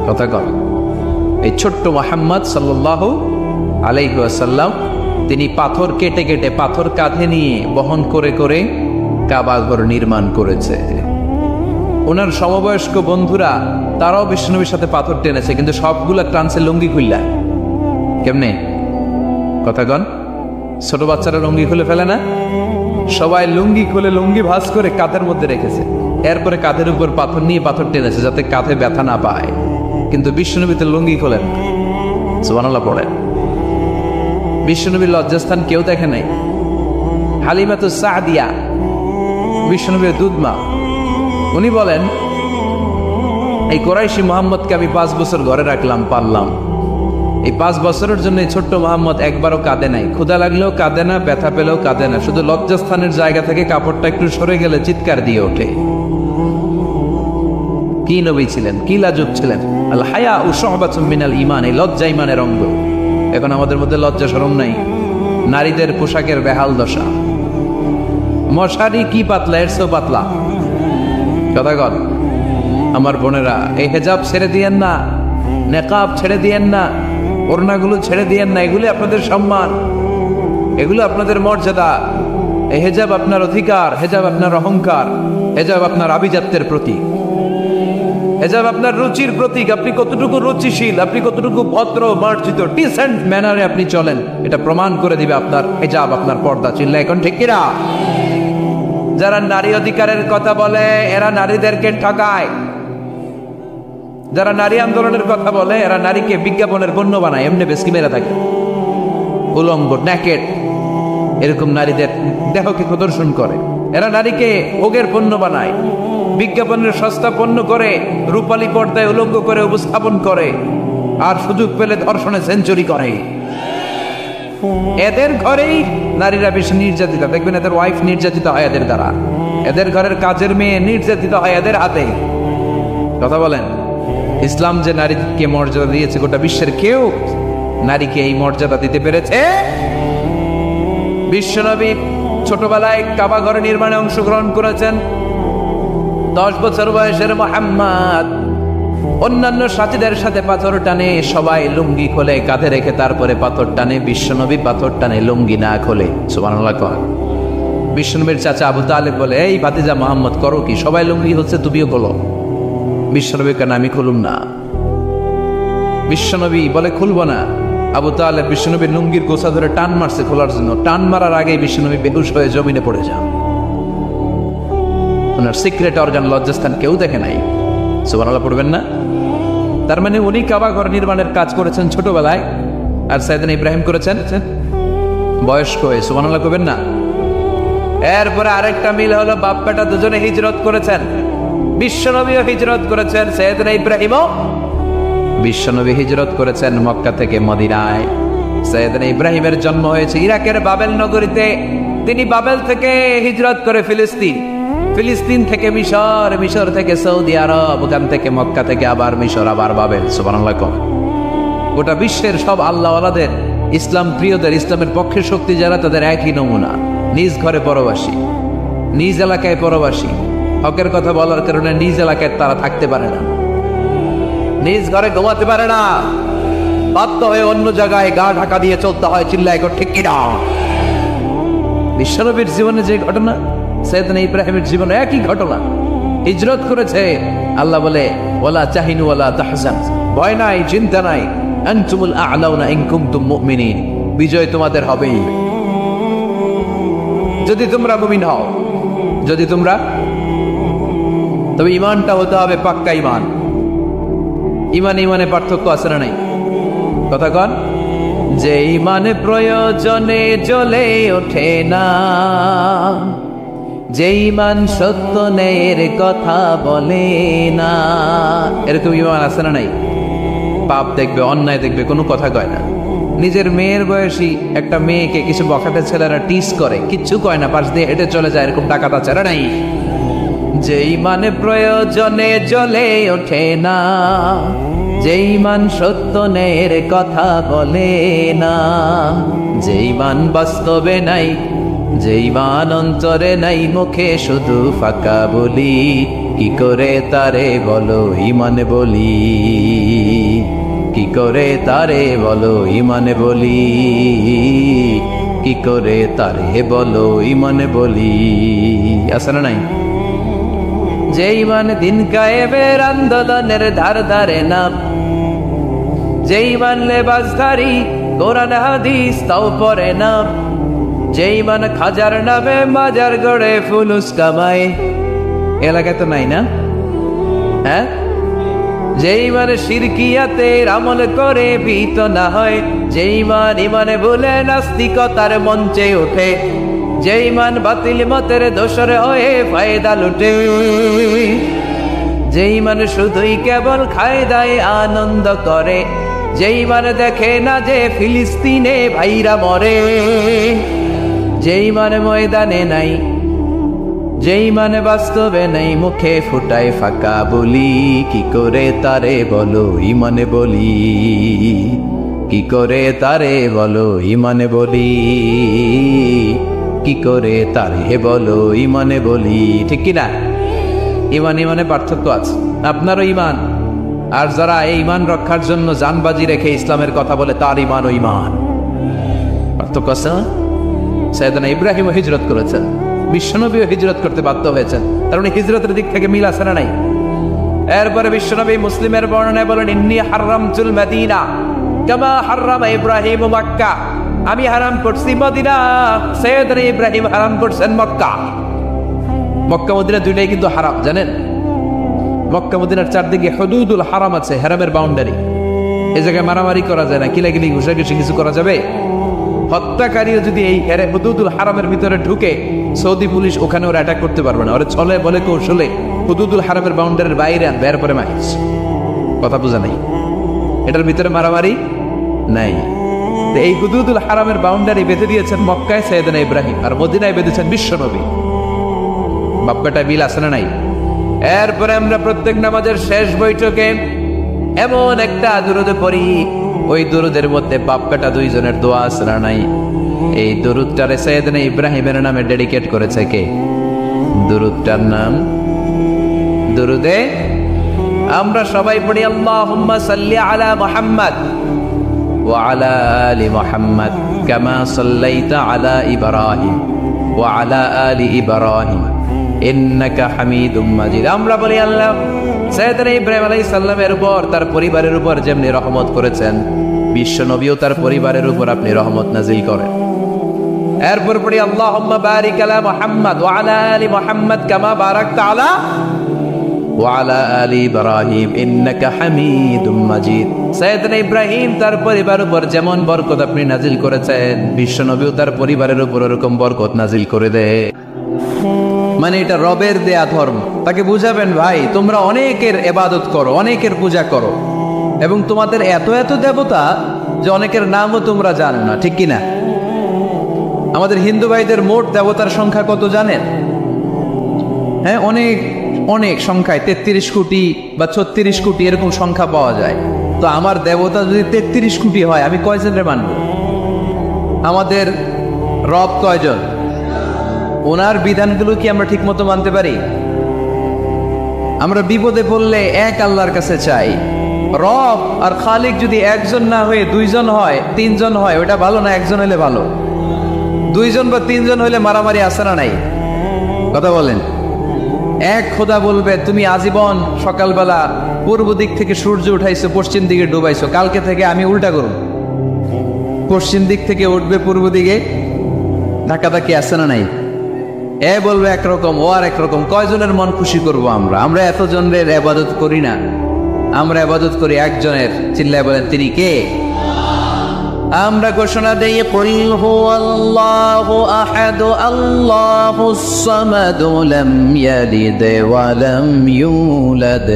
কথা কর। এই ছোট্ট মুহাম্মদ সাল্লাল্লাহু আলাইহি ওয়াসাল্লাম তিনি পাথর কেটে কেটে, পাথর কাঁধে নিয়ে বহন করে করে কাবা ঘর নির্মাণ করেছে। ওনার সমবয়স্ক বন্ধুরা তারাও বিশ্বনবীর সাথে পাথর টেনেছে, কিন্তু সবগুলা টানছে লুঙ্গি খুললা। কেমনে? কথা কন। ছোট বাচ্চারা লুঙ্গি খুলে ফেলে না? সবাই লুঙ্গি খুলে লুঙ্গি ভাঁজ করে কাঁধের মধ্যে রেখেছে। এরপরে কাঁধের উপর পাথর নিয়ে পাথর টেনেছে যাতে কাঁধে ব্যথা না পায়। কিন্তু বিশ্বনবীতে লুঙ্গি খোলেন। সুবহানাল্লাহ পড়েন। বিশ্বনবীর লজ্জাস্থান কেউ দেখে নাই। হালিমাতুস সাদিয়া, বিশ্বনবীর দুধমা, উনি বলেন এই কুরাইশি মুহাম্মদকে আমি 5 বছর ঘরে রাখলাম, পারলাম। এই 5 বছরের জন্য এই ছোট্ট মুহাম্মদ একবারও কাঁদে নাই। ক্ষুধা লাগলেও কাঁদে না, ব্যথা পেলেও কাঁদে না। শুধু লজ্জাস্থানের জায়গা থেকে কাপড়টা একটু সরে গেলে চিৎকার দিয়ে ওঠে। কি নবী ছিলেন, কি লাজুক ছিলেন। আল হায়া ও শুবাতুম মিনাল ঈমান, এই লজ্জা ঈমানের অঙ্গ। এখন আমাদের মধ্যে লজ্জা শরম নাই। নারীদের পোশাকের বেহাল দশা। মশারি কি পাতলা, এর চেয়েও পাতলা। কথা কর। আমার বোনেরা, এই হেজাব ছেড়ে দিয়েন না, নেকাব ছেড়ে দিয়েন না, ওড়নাগুলো ছেড়ে দিয়েন না। এগুলি আপনাদের সম্মান, এগুলো আপনাদের মর্যাদা। এই হেজাব আপনার অধিকার, হেজাব আপনার অহংকার, হেজাব আপনার আভিজাত্যের প্রতীক, হেজাব আপনার রুচির প্রতীক। আপনি কতটুকু রুচিশীল, আপনি কতটুকু ভদ্র মার্জিত ডিসেন্ট ম্যানারে আপনি চলেন, এটা প্রমাণ করে দিবে আপনার হেজাব, আপনার পর্দা। চিল্লা এখন ঠিক কিনা? যারা নারী অধিকারের কথা বলে এরা নারীদেরকে ঠকায়। যারা নারী আন্দোলনের কথা বলে এরা নারীকে বিজ্ঞাপনের পণ্য বানায়, এমনি বেশি মেরে থাকে। উলঙ্গ, নেকেড, এরকম নারীদের দেহকে প্রদর্শন করে। এরা নারীকে ভোগের পণ্য বানায়, বিজ্ঞাপনের সস্তা পণ্য করে, রূপালী পর্দায় উলঙ্গ করে উপস্থাপন করে। আর সুযোগ পেলে ধর্ষণে সেঞ্চুরি করে। এদের ঘরেই নারীরা বেশি নির্যাতিত, দেখবেন এদের ওয়াইফ নির্যাতিত হয় এদের দ্বারা, এদের ঘরের কাজের মেয়ে নির্যাতিত হয় এদের হাতে। কথা বলেন, ইসলাম যে নারীকে মর্যাদা দিয়েছে, গোটা বিশ্বের কেউ নারীকে এই মর্যাদা দিতে পেরেছে? বিশ্বনবী ছোটবেলায় কাবা ঘর নির্মাণে অংশগ্রহণ করেছেন। 10 বছর বয়সের মুহাম্মদ অন্যান্য সাথীদের সাথে পাথর টানে, সবাই লুঙ্গি খোলে কাঁধে রেখে, তারপরে পাথর টানে। বিশ্বনবী পাথর টানে লুঙ্গি না খোলে। সুবহানাল্লাহ। বিশ্বনবীর চাচা আবু তালেব বলে, এই ভাতিজা মুহাম্মদ করো কি, সবাই লুঙ্গি হচ্ছে তুমিও খোলো। বিশ্বনবী কেন, আমি খুলুম না। বিশ্বনবী বলে খুলবো না। আবু তালেব বিশ্বনবীর লুঙ্গির গোছা ধরে টান মারছে খোলার জন্য, টান মারার আগে বিশ্বনবী বেহুশ হয়ে জমিনে পড়ে যান। ওনার সিক্রেট অর্গান লজ্জাস্থান কেউ দেখে নাই। সুবহানাল্লাহ পড়বেন না? তার মানে উনি কাবা ঘর নির্মাণের কাজ করেছেন ছোটবেলায়, আর সাইয়েদনা ইব্রাহিম করেছেন বয়স্ক হয়ে। সুবহানাল্লাহ করবেন না? এরপরে আরেকটা মিল হলো, বাপ বেটা দুজনে হিজরত করেছেন। বিশ্বনবীও হিজরত করেছেন, সাইয়েদনা ইব্রাহিমও। বিশ্বনবী হিজরত করেছেন মক্কা থেকে মদিনায়। সাইয়েদনা ইব্রাহিমের জন্ম হয়েছে ইরাকের বাবেল নগরীতে। তিনি বাবেল থেকে হিজরত করে ফিলিস্তিন, ফিলিস্তিন থেকে মিশর, মিশর থেকে সৌদি আরব, ওখান থেকে মক্কা থেকে আবার মিশর, আবার বাবেল। সুবহানাল্লাহ। গোটা বিশ্বের সব আল্লাহওয়ালাদের, ইসলাম প্রিয়দের, ইসলামের পক্ষে শক্তি যারা, তাদের একই নমুনা। নিজ ঘরে পরবাসী, নিজ এলাকায় পরবাসী। হকের কথা বলার কারণে নিজ এলাকায় তারা থাকতে পারে না, নিজ ঘরে ঘুমাতে পারে না, বাধ্য হয়ে অন্য জায়গায় গা ঢাকা দিয়ে চলতে হয়। চিল্লায় ঠিক কিনা? বিশ্বনবীর জীবনে যে ঘটনা, সাইয়েদনা ইব্রাহিমের জীবনে একই ঘটনা। হিজরত করেছে। আল্লাহ বলে, ওয়ালা তাহিনু ওয়ালা তাহজান, ভয় নাই, চিন্তা নাই, আনতুমুল আ'লাউনা ইন কুনতুম মুমিনিন, বিজয় তোমাদের হবেই যদি তোমরা মুমিন হও। যদি তোমরা, তবে ঈমানটা হতে হবে পাক্কা ঈমান। ইমানে পার্থক্য আছে না নাই? কথা কন। যে ঈমানে প্রয়োজনে জ্বলে ওঠে না, যে ঈমান সত্য ন্যায়ের কথা বলে না, এরকম ঈমান আছে না নাই? পাপ দেখবে, অন্যায় দেখবে, কোনো কথা কয় না। নিজের মেয়ের বয়সী একটা মেয়েকে কিছু বখাটে ছেলেরা টিস করে, কিচ্ছু কয় না, পাশ দিয়ে হেঁটে চলে যায়, এরকম ডাকাত আছে না নাই? যে ঈমানে প্রয়োজনে জ্বলে ওঠে না, যে ঈমান সত্য ন্যায়ের কথা বলে না, যে ঈমান বাস্তবে নাই, যে ঈমান অন্তরে নাই, মুখে শুধু ফাঁকা বলি, কি করে তারে বলো ঈমানে বলি, কি করে তারে বলো ঈমানে বলি, কি করে তারে বলো ঈমানে বলি। আছে না নাই? যে ঈমান দিন কায়েমের আন্দোলনের ধার ধারে না, যে ঈমান লেবাসধারী কোরআন হাদিস তাও পড়ে না, যে ঈমান খাজার নামে মাজার গড়ে ফুলুস কামায়। এলাকায় তো নাই না? হ্যাঁ? যে ঈমান শিরকিয়াতের আমল করে ভীত না হয়, যে ঈমান ঈমানে ভুলে নাস্তিকতার মঞ্চে ওঠে, যে ঈমান বাতিল মতের দোসর হয়ে ফায়দা লুটে, যে ঈমান শুধুই কেবল খায় দায় আনন্দ করে, যে ঈমান দেখে না যে ফিলিস্তিনে ভাইরা মরে, যে ঈমান ময়দানে নাই, যে ঈমান বাস্তবে নেই, মুখে ফুটায় ফাঁকা বলি, কি করে তারে বলো ঈমানে বলি, কি করে তারে বলো ঈমানে বলি, কি করে তারে বলো ঈমানে বলি। ঠিক কিনা? ঈমানে পার্থক্য আছে। আপনারও ঈমান, আর যারা এই ঈমান রক্ষার জন্য জানবাজি রেখে ইসলামের কথা বলে, তার ঈমান ও ঈমান পার্থক্য আছে। সাইয়েদনা ইব্রাহিম হিজরত করেছেন, বিশ্বনবীও হিজরত করতে বাধ্য হয়েছেন, কারণ হিজরতের দিক থেকে মিল আছে না নাই? এরপরে বিশ্বনবী মুসলিমের বর্ণনায় বলেন, ইন্নী হারামতুল মদিনা কামা হারামা ইব্রাহিম মক্কা, আমি হারাম করছি মদিনা, সাইয়েদনা ইব্রাহিম হারাম করছেন মক্কা। মক্কা মদিনা দুইটাই কিন্তু হারাম, জানেন? মক্কা মদিনার চারদিকে হুদুদুল হারাম আছে, হারামের বাউন্ডারি। এই জায়গায় মারামারি করা যায় না, কিলাকিলি ঘুষাঘুষি কিছু করা যাবে? হত্যাকারীও যদি এই হুদুদুল হারামের ভিতরে ঢুকে, সৌদি পুলিশ ওখানে ওরা অ্যাটাক করতে পারবে না। ওরা ছলে বলে কৌশলে হুদুদুল হারামের বাউন্ডারির বাইরে আনবে, এরপরে মাইস। কথা বোঝা নাই? এটার ভিতরে মারামারি নাই। তো এই হুদুদুল হারামের বাউন্ডারি বেঁধে দিয়েছেন মক্কায় সাইয়েদনা ইব্রাহিম, আর মদিনায় বেঁধেছেন বিশ্বনবী। বাপ্পাটা মিল আছে না নাই? এরপরে আমরা প্রত্যেক নামাজের শেষ বৈঠকে এমন একটা দুরুদ পড়ি, ওই দুরুদের মধ্যে বাপ্পাটা দুইজনের দোয়া আছে না নাই? এই দুরুদটারে সাইয়েদনা ইব্রাহিমের নামে ডেডিকেট করেছে কে? দুরুদটার নাম দুরুদে আমরা সবাই পড়ি আল্লাহুম্মা সাল্লি আলা মুহাম্মাদ ওয়া আলা আলি মুহাম্মাদ কামা সাল্লাইতা আলা ইব্রাহিম ওয়া আলা আলি ইব্রাহিম ইন্নাকা হামিদুম মাজিদ। আমরা বলি আল্লাহ সাইয়েদনা ইব্রাহিম আলাইহিস সালামের উপর, তার পরিবারের উপর যেমনি রহমত করেছেন, বিশ্ব নবীও তার পরিবারের উপর আপনি রহমত নাজিল করেন। এরপর পড়ি আল্লাহুম্মা বারিক আলা মুহাম্মাদ ওয়া আলা আলি মুহাম্মাদ কামা বারাকতা আলা ওয়া আলা আলি ইব্রাহিম ইন্নাকা হামিদুম মাজিদ। সাইয়েদনা ইব্রাহিম তার পরিবারের উপর যেমন বরকত আপনি নাজিল করেছেন, বিশ্ব নবীও তার পরিবারের উপর এরকম বরকত নাজিল করে দে। মানে এটা রবের দেয়া ধর্ম। তাকে বুঝাবেন, ভাই তোমরা অনেকের ইবাদত করো, অনেকের পূজা করো, এবং তোমাদের এত এত দেবতা যে অনেকের নামও তোমরা জানো না, ঠিক কিনা? আমাদের হিন্দু ভাইদের মোট দেবতার সংখ্যা কত জানেন? হ্যাঁ, অনেক অনেক সংখ্যায় 33 কোটি বা 36 কোটি এরকম সংখ্যা পাওয়া যায়। তো আমার দেবতা যদি 33 কোটি হয়, আমি কয়জনের মানব? আমাদের রব কয়জন? ওনার বিধানগুলো কি আমরা ঠিক মতো মানতে পারি? আমরা বিপদে পড়লে এক আল্লাহর কাছে চাই। রব আর খালিক যদি একজন না হয়ে দুইজন হয়, তিনজন হয়, ওটা ভালো না একজন হলে ভালো? দুইজন বা তিনজন হইলে মারামারি আছে না নাই? কথা বলেন। এক খোদা বলবে তুমি আজীবন সকালবেলা পূর্ব দিক থেকে সূর্য উঠাইছো, পশ্চিম দিকে ডুবাইছো, কালকে থেকে আমি উল্টা করব, পশ্চিম দিক থেকে উঠবে পূর্ব দিকে, ধাক্কাধাক্কি আছে না নাই? এ বলবে একরকম, ও আর একরকম। কয়জনের মন খুশি করব আমরা? আমরা এতজনের ইবাদত করি না, আমরা ইবাদত করি একজনের। চিল্লায় বলেন তিনি কে? আমরা ঘোষণা দেই কুল হুয়াল্লাহু আহাদ আল্লাহুস সামাদ লাম ইয়ালিদ ওয়া লাম ইউলাদ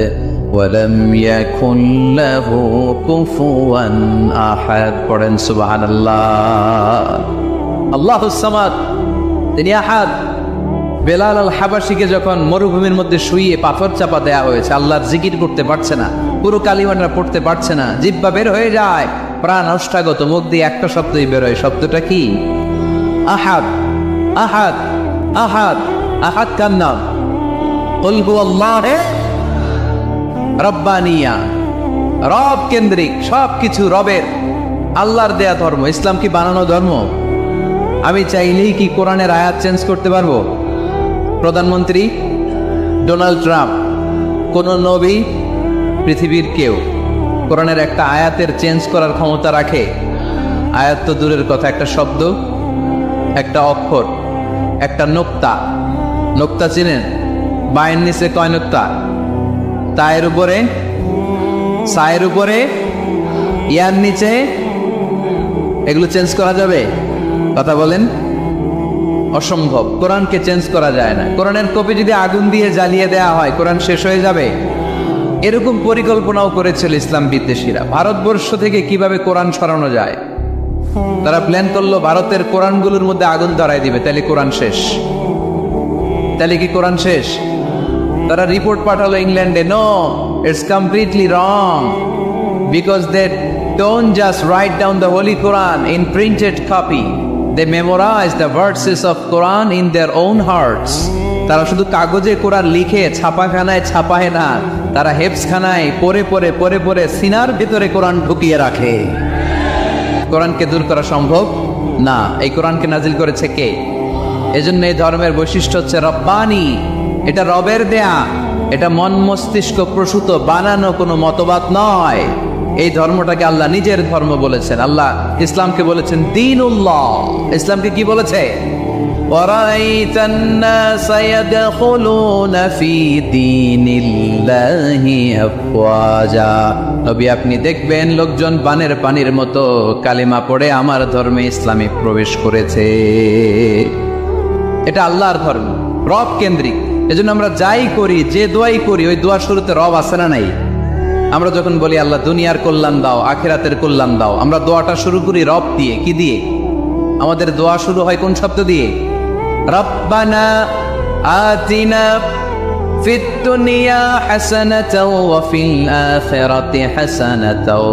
ওয়া লাম ইয়াকুল লাহু কুফুয়ান আহাদ। পড়েন সুবহানাল্লাহ। আল্লাহুস সামাদ, তিনি আহাদ। বেলাল আল হাবাসীকে যখন মরুভূমির মধ্যে শুইয়ে পাথর চাপা দেয়া হয়েছে, আল্লাহর জিকির করতে পারছে না, পুরো কালিমাটা পড়তে পারছে না, জিহ্বা বের হয়ে যায়, প্রাণ অষ্টাগত, মুখ দিয়ে একটা শব্দই বের হয়। শব্দটা কি? আহাদ। আহাদ আহাদ আহাদ কার নাম? কুল হুয়াল্লাহু রাব্বানিয়া, রব কেন্দ্রিক, সবকিছু রবের, আল্লাহর দেয়া ধর্ম। ইসলাম কি বানানো ধর্ম? আমি চাইলেই কি কোরআনের আয়াত চেঞ্জ করতে পারবো? প্রধানমন্ত্রী ডোনাল্ড ট্রাম্প, কোন নবী, পৃথিবীর কেউ কোরআনের একটা আয়াতের চেঞ্জ করার ক্ষমতা রাখে? আয়াত তো দূরের কথা, একটা শব্দ, একটা অক্ষর, একটা নোক্তা। নোক্তা চিনেন? বায়ের নিচে কয় নোক্তা? তায়ের উপরে, সায়ের উপরে, ইয়ার নিচে। এগুলো চেঞ্জ করা যাবে? কথা বলেন। অসম্ভব। কোরআনকে চেঞ্জ করা যায় না। কোরআনের কপি যদি আগুন দিয়ে জ্বালিয়ে দেওয়া হয়, কোরআন শেষ হয়ে যাবে। এরকম পরিকল্পনাও করেছিল ইসলাম বিদ্বেষীরা, ভারতবর্ষ থেকে কিভাবে কোরআন সরানো যায়। তারা প্ল্যান করলো ভারতের কোরআনগুলোর মধ্যে আগুন ধরাই দিবে, তাহলে কোরআন শেষ। তাহলে কি কোরআন শেষ? তারা রিপোর্ট পাঠালো ইংল্যান্ডে, no, it's completely wrong, because they don't just write down the holy Quran in printed copy, they memorize the verses of Quran in their own hearts. তারা শুধু কাগজে কোরআন লিখে ছাপাখানায় ছাপায় না, তারা হেফজখানায় পড়ে পড়ে পড়ে পড়ে সিনার ভিতরে কোরআন ঢুকিয়ে রাখে। কোরআনকে দূর করা সম্ভব না। এই কোরআনকে নাজিল করেছে কে? এজন্য এই ধর্মের বৈশিষ্ট্য হচ্ছে রব্বানি। এটা রবের দেয়া, এটা মন মস্তিষ্ক প্রসূত বানানো কোনো মতবাদ নয়। এই ধর্মটাকে আল্লাহ নিজের ধর্ম বলেছেন। আল্লাহ ইসলামকে বলেছেন দীনুল্লাহ। ইসলামকে কি বলেছে? ওয়ারাইতান নাসা ইয়াদখুলুনা ফি দীনিল্লাহি আফওয়াজা। নবী আপনি দেখবেন লোকজন বানের পানির মতো কালিমা পড়ে আমার ধর্মে ইসলামে প্রবেশ করেছে। এটা আল্লাহর ধর্ম, রব কেন্দ্রিক। এজন্য আমরা যাই করি, যে দোয়াই করি, ওই দোয়ার শুরুতে রব আছে না নাই? আমরা যখন বলি আল্লাহ দুনিয়ার কল্যাণ দাও, আখিরাতের কল্যাণ দাও, আমরা দোয়াটা শুরু করি রব দিয়ে। কি দিয়ে? আমাদের দোয়া শুরু হয় কোন শব্দ দিয়ে? রব্বানা আতিনা ফিদ দুনিয়া হাসানাতাও ওয়া ফিল আখিরাতি হাসানাতাও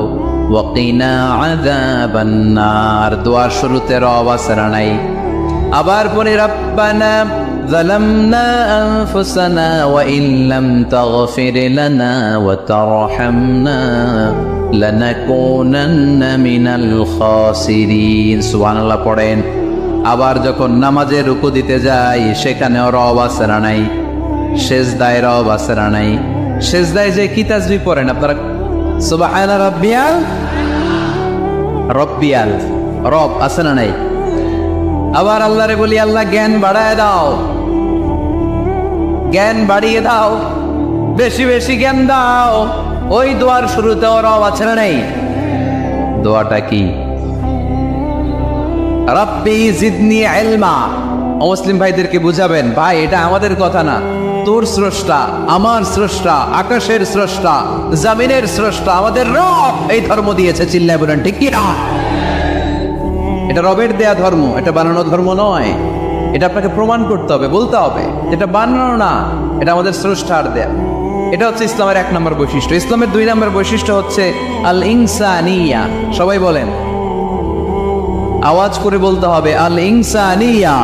ওয়া কিনা আযাবান নার। দোয়ার শুরুতে রব আছে না নাই? আবার পরে রব্বানা ظلمنا أنفسنا وإن لم تغفر لنا وترحمنا لنكونن من الخاسرين। সুবহানাল্লাহ পড়েন। আবার যখন নামাজে রুকু দিতে যাই সেখানেও রব আছে না নাই? সেজদায় রব আছে না নাই? সেজদায় যে কি তাসবিহ পড়েন আপনারা? সুবহানা রাব্বিয়াল রব্বিয়াল, রব আছে না নাই? আবার আল্লাহরে বলি আল্লাহ জ্ঞান বাড়ায় দাও, জ্ঞান বাড়িয়ে দাও, বেশি বেশি জ্ঞান দাও। ওই দোয়ার শুরুতেও রব আছে না নাই? দোয়াটা কি? রাব্বি জিদনি ইলমা। মুসলিম ভাইদেরকে বুঝাবেন, ভাই এটা আমাদের কথা না, তোর স্রষ্টা, আমার স্রষ্টা, আকাশের স্রষ্টা, জমিনের স্রষ্টা, আমাদের রব এই ধর্ম দিয়েছে। চিল্লায় বলেন ঠিক কি না? এটা রবের দেয়া ধর্ম, এটা বানানো ধর্ম নয়। এটা আপনাকে প্রমাণ করতে হবে, বলতে হবে এটা বানানো না, এটা আমাদের স্রষ্টার দেয়া। এটা হচ্ছে ইসলামের 1 নম্বর বৈশিষ্ট্য। ইসলামের 2 নম্বর বৈশিষ্ট্য হচ্ছে আল ইনসানিয়া। সবাই বলেন, আওয়াজ করে বলতে হবে আল ইনসানিয়া,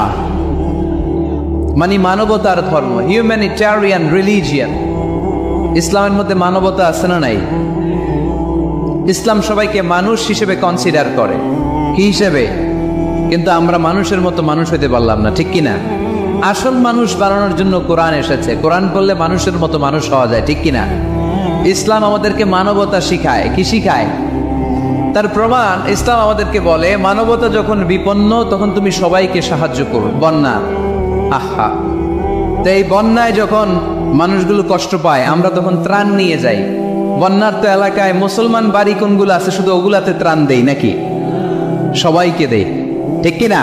মানে মানবতার ধর্ম, হিউম্যানিটেরিয়ান রিলিজিয়ান। ইসলামের মধ্যে মানবতা আছে না নাই? ইসলাম সবাইকে মানুষ হিসেবে কনসিডার করে। কি হিসেবে? কিন্তু আমরা মানুষের মতো মানুষ হইতে পারলাম না, ঠিক কিনা? আসল মানুষ বানানোর জন্য কোরআন এসেছে। কোরআন পড়লে মানুষের মতো মানুষ হওয়া যায়, ঠিক কিনা? ইসলাম আমাদেরকে মানবতা শিখায়। কি শিখায়? তার প্রমাণ ইসলাম আমাদেরকে বলে মানবতা যখন বিপন্ন তখন তুমি সবাইকে সাহায্য করো। বন্যা, আহা, তো এই বন্যায় যখন মানুষগুলো কষ্ট পায় আমরা তখন ত্রাণ নিয়ে যাই। বন্যার তো এলাকায় মুসলমান বাড়ি কোনগুলো আছে শুধু ওগুলাতে ত্রাণ দেই নাকি? সবাইকে দেই, ঠিক কিনা?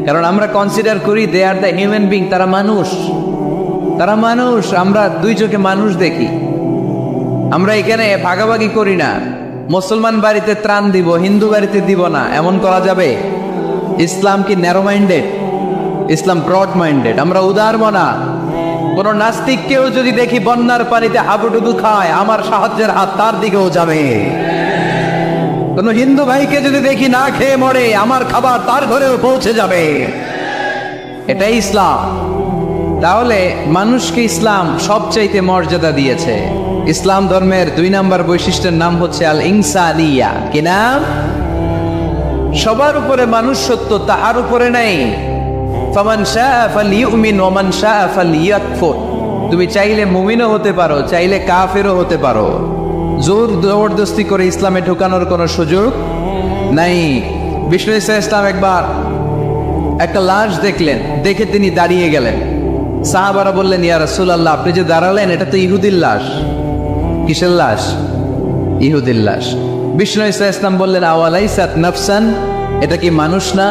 কারণ আমরা কনসিডার করি দে আর দ্য হিউম্যান বিং, তারা মানুষ, তারা মানুষ। আমরা 2 চোখে মানুষ দেখি। আমরা এখানে ভাগাভাগি করি না, মুসলমান বাড়িতে ত্রাণ দিব, হিন্দু বাড়িতে দিব না, এমন করা যাবে? ইসলাম কি ন্যারো মাইন্ডেড? ইসলাম ব্রড মাইন্ডেড। আমরা উদার মনা। কোন নাস্তিককেও যদি দেখি বন্যার পানিতে হাবুডুবু খায়, আমার সাহায্যের হাত তার দিকেও যাবে। কোন হিন্দু ভাইকে যদি দেখি না খেয়ে মরে, আমার খাবার তার ঘরেও পৌঁছে যাবে। এটাই ইসলাম। তাহলে মানুষকে ইসলাম সবচাইতে মর্যাদা দিয়েছে। ইসলাম ধর্মের 2 নম্বর বৈশিষ্ট্যের নাম হচ্ছে আল ইনসানিয়া। কি নাম? সবার উপরে মানুষ সত্য, তার উপরে নাই। ফামান শাআ ফালইউমিন ওয়া মান শাআ ফালইয়াকফুর। তুমি চাইলে মুমিনও হতে পারো, চাইলে কাফেরও হতে পারো। জোর জবরদস্তি করে ইসলামে ঢোকানোর কোনো সুযোগ নাই। বিষ্ণু ইসলাম একবার একটা লাশ দেখলেন, দেখে তিনি দাঁড়িয়ে গেলেন। সাহাবারা বললেন, ইয়া রাসূলুল্লাহ, আপনি যে দাঁড়ালেন এটা তো ইহুদির লাশ। কিসের লাশ? ইহুদির লাশ। বিষ্ণু ইসলাম বললেন, আওয়ালাইসাত নাফসান, এটা কি মানুষ না?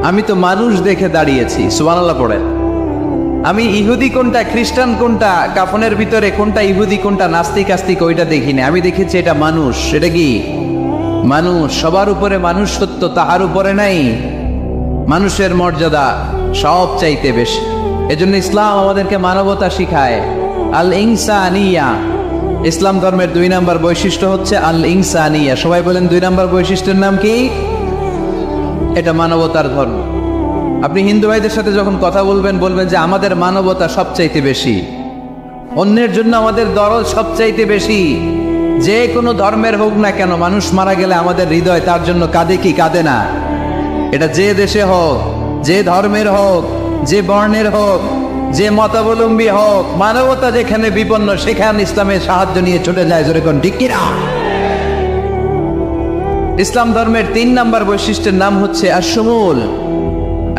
আমি তো মানুষ দেখে দাঁড়িয়েছি। সুবহানাল্লাহ পড়েন। আমি ইহুদি কোনটা, খ্রিস্টান কোনটা, কাফনের ভিতরে কোনটা ইহুদি কোনটা নাস্তিক আস্তিক ওইটা দেখিনি। আমি দেখেছি এটা মানুষ। এটা কি মানুষ? সবার উপরে মানুষ সত্য, তাহার উপরে নাই। মানুষের মর্যাদা সব চাইতে বেশি। এজন্য ইসলাম আমাদেরকে মানবতা শিখায়। আল ইনসানিয়া। ইসলাম ধর্মের 2 নম্বর বৈশিষ্ট্য হচ্ছে আল ইনসানিয়া। সবাই বলেন 2 নম্বর বৈশিষ্ট্যের নাম কি? এটা মানবতার ধর্ম। আপনি হিন্দু ভাইদের সাথে যখন কথা বলবেন, বলবেন যে আমাদের মানবতা সবচাইতে বেশি, অন্যের জন্য আমাদের দরদ সবচাইতে বেশি। যে কোনো ধর্মের হোক না কেন, মানুষ মারা গেলে আমাদের হৃদয় তার জন্য কাঁদে কি কাঁদে না? এটা যে দেশে হোক, যে ধর্মের হোক, যে বর্ণের হোক, যে মতাবলম্বী হোক, মানবতা যেখানে বিপন্ন সেখানে ইসলামের সাহায্য নিয়ে ছুটে যায়। জোরে কোন ঠিক কিনা? ইসলাম ধর্মের 3 নম্বর বৈশিষ্ট্যের নাম হচ্ছে আশ-শুমুল।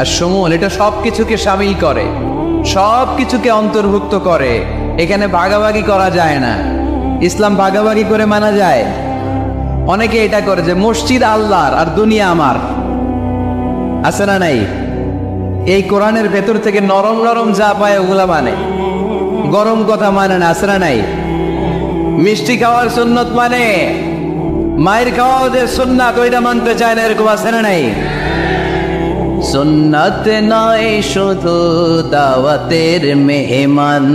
আশ-শুমুল, এটা সবকিছুকে শামিল করে, সবকিছুকে অন্তর্ভুক্ত করে। এখানে ভাগাভাগি করা যায় না। ইসলাম ভাগাভাগি করে মানা যায়? অনেকে এটা করে যে মসজিদ আল্লাহর আর দুনিয়া আমার। আছে না নাই? এই কোরআনের ভেতর থেকে নরম নরম যা পায় ওগুলা মানে, গরম কথা মানে না। আছে না নাই? মিষ্টি খাওয়ার সুন্নত মানে মায়ের খাওয়া ওদের সুন্নাত, ওইটা মানতে চায় না, এরকম আছে না নাই? সুন্নাত নয় শুধু দাওয়াতের মেহমান,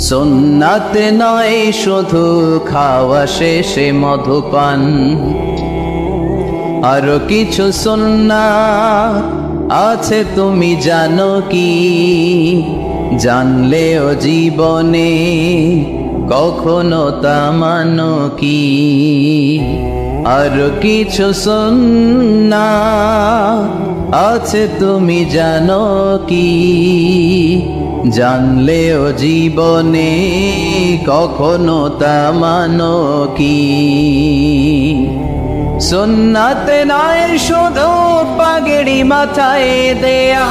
সুন্নাত নয় শুধু খাওয়া শেষে মধুপান, আরো কিছু সুন্নাত আছে তুমি জানো কি? জানলেও জীবনে কখনো তা মানো কি? আরো কিছু সুন্নাত আছে তুমি জানো কি? জানলেও জীবনে কখনো তা মানো কি? সুন্নাত নয় শুধু পাগড়ি মাথায় দেয়া,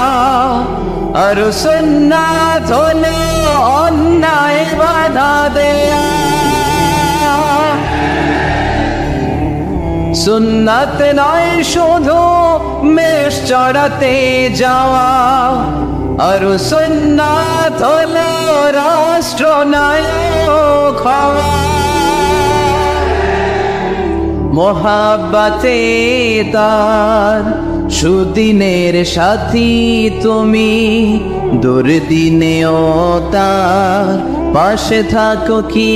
আর সুন্নাত হলো অন্যায় বাধা দেয়া। সুন্নাত নয় শুধু মেষ চড়াতে যাওয়া, আর সুন্নাত হলো রাষ্ট্রনায়ক হওয়া। মোহাব্বতে তার সুদিনের সাথী তুমি, দুর্দিনেও তার পাশে থাকো কি?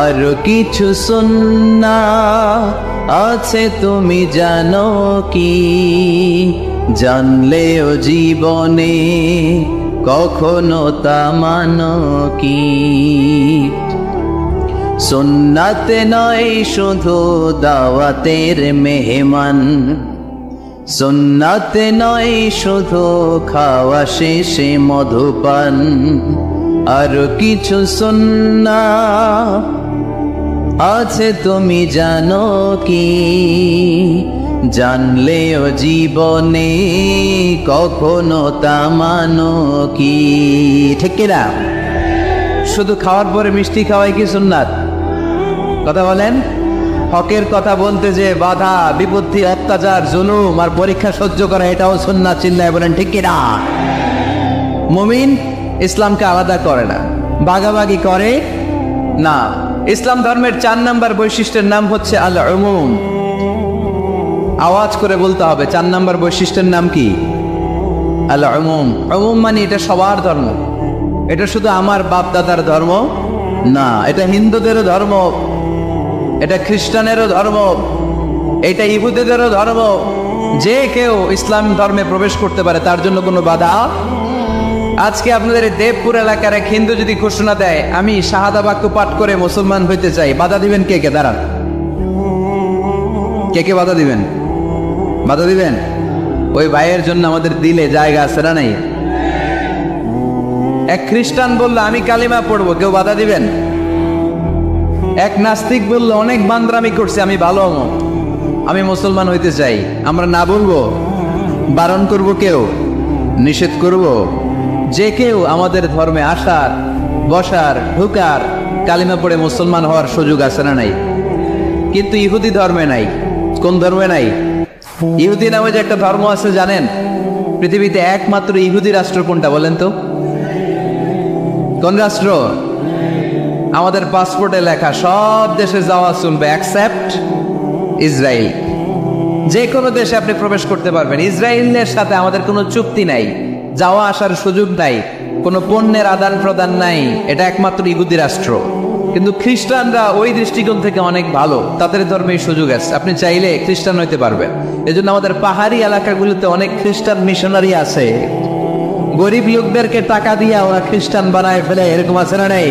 আর কিছু সুন্নাত আছে তুমি জানো কি? জানলেও জীবনে কখনো তা মানো কি? সুন্নাত নয় শুধু দাওয়াতের মেহমান, সুন্নাত নয় শুধু খাওয়া শেষে মধুপান, আর কিছু সুন্নাত আছে তুমি জানো কি? জানলেও জীবনে কখনো তা মানো কি? ঠিক কিনা? শুধু খাওয়ার পরে মিষ্টি খাওয়াই কি সুন্নাত? কথা বলেন। হকের কথা বলতে যে বাধা বিপত্তি অত্যাচার জুলুম আর পরীক্ষা সহ্য করা, এটাও সুন্নাত। চিল্লায় বলেন ঠিক কিনা? মুমিন ইসলামকে আলাদা করে না, ভাগাভাগি করে না। ইসলাম ধর্মের 4 নম্বর বৈশিষ্ট্যের নাম হচ্ছে আল উমুম। আওয়াজ করে বলতে হবে, 4 নম্বর বৈশিষ্ট্যের নাম কি? আল উমুম। উমুম মানে এটা সবার ধর্ম, এটা শুধু আমার বাপ দাদার ধর্ম না, এটা হিন্দুদেরও ধর্ম, এটা খ্রিস্টানেরও ধর্ম, এটা ইহুদিদেরও ধর্ম। যে কেউ ইসলাম ধর্মে প্রবেশ করতে পারে, তার জন্য কোনো বাধা। আজকে আপনাদের দেবপুর এলাকার এক হিন্দু যদি ঘোষণা দেয় আমি শাহাদা বাক্য পাঠ করে মুসলমান হইতে চাই, বাধা দিবেন কে কে? দাঁড়ান, কে কে বাধা দিবেন? বাধা দিবেন? ওই ভাইয়ের জন্য আমাদের দিলে জায়গা আছে না নাই? এক খ্রিস্টান বললো আমি কালিমা পড়বো, কেউ বাধা দিবেন? এক নাস্তিক বললো অনেক বান্দরামি করছে, আমি ভালো হবো, আমি মুসলমান হইতে চাই, আমরা না বলবো? বারণ করব কেউ? নিষেধ করব? যে কেউ আমাদের ধর্মে আসার, বসার, ঢুকার, কালিমা পড়ে মুসলমান হওয়ার সুযোগ আছে না নাই? কিন্তু ইহুদি ধর্মে নাই। কোন ধর্মে নাই? ইহুদি নামে যে একটা ধর্ম আছে জানেন? পৃথিবীতে একমাত্র ইহুদি রাষ্ট্র কোনটা বলেন তো? কোন রাষ্ট্র? আমাদের পাসপোর্টে লেখা সব দেশে যাওয়া চলবে অ্যাকসেপ্ট ইসরায়েল। যে কোনো দেশে আপনি প্রবেশ করতে পারবেন। ইসরায়েলের সাথে আমাদের কোনো চুক্তি নাই, যাওয়া আসার সুযোগ নাই, কোনো পণ্যের আদান প্রদান নাই। এটা একমাত্র ইহুদি রাষ্ট্র। কিন্তু খ্রিস্টানরা ওই দৃষ্টিকোণ থেকে অনেক ভালো, তাদের ধর্মে এই সুযোগ আছে, আপনি চাইলে খ্রিস্টান হইতে পারবেন। এজন্য আমাদের পাহাড়ি এলাকাগুলোতে অনেক খ্রিস্টান মিশনারি আছে, গরিব লোকদেরকে টাকা দিয়ে ওরা খ্রিস্টান বানায় ফেলে, এরকম আছে না নাই?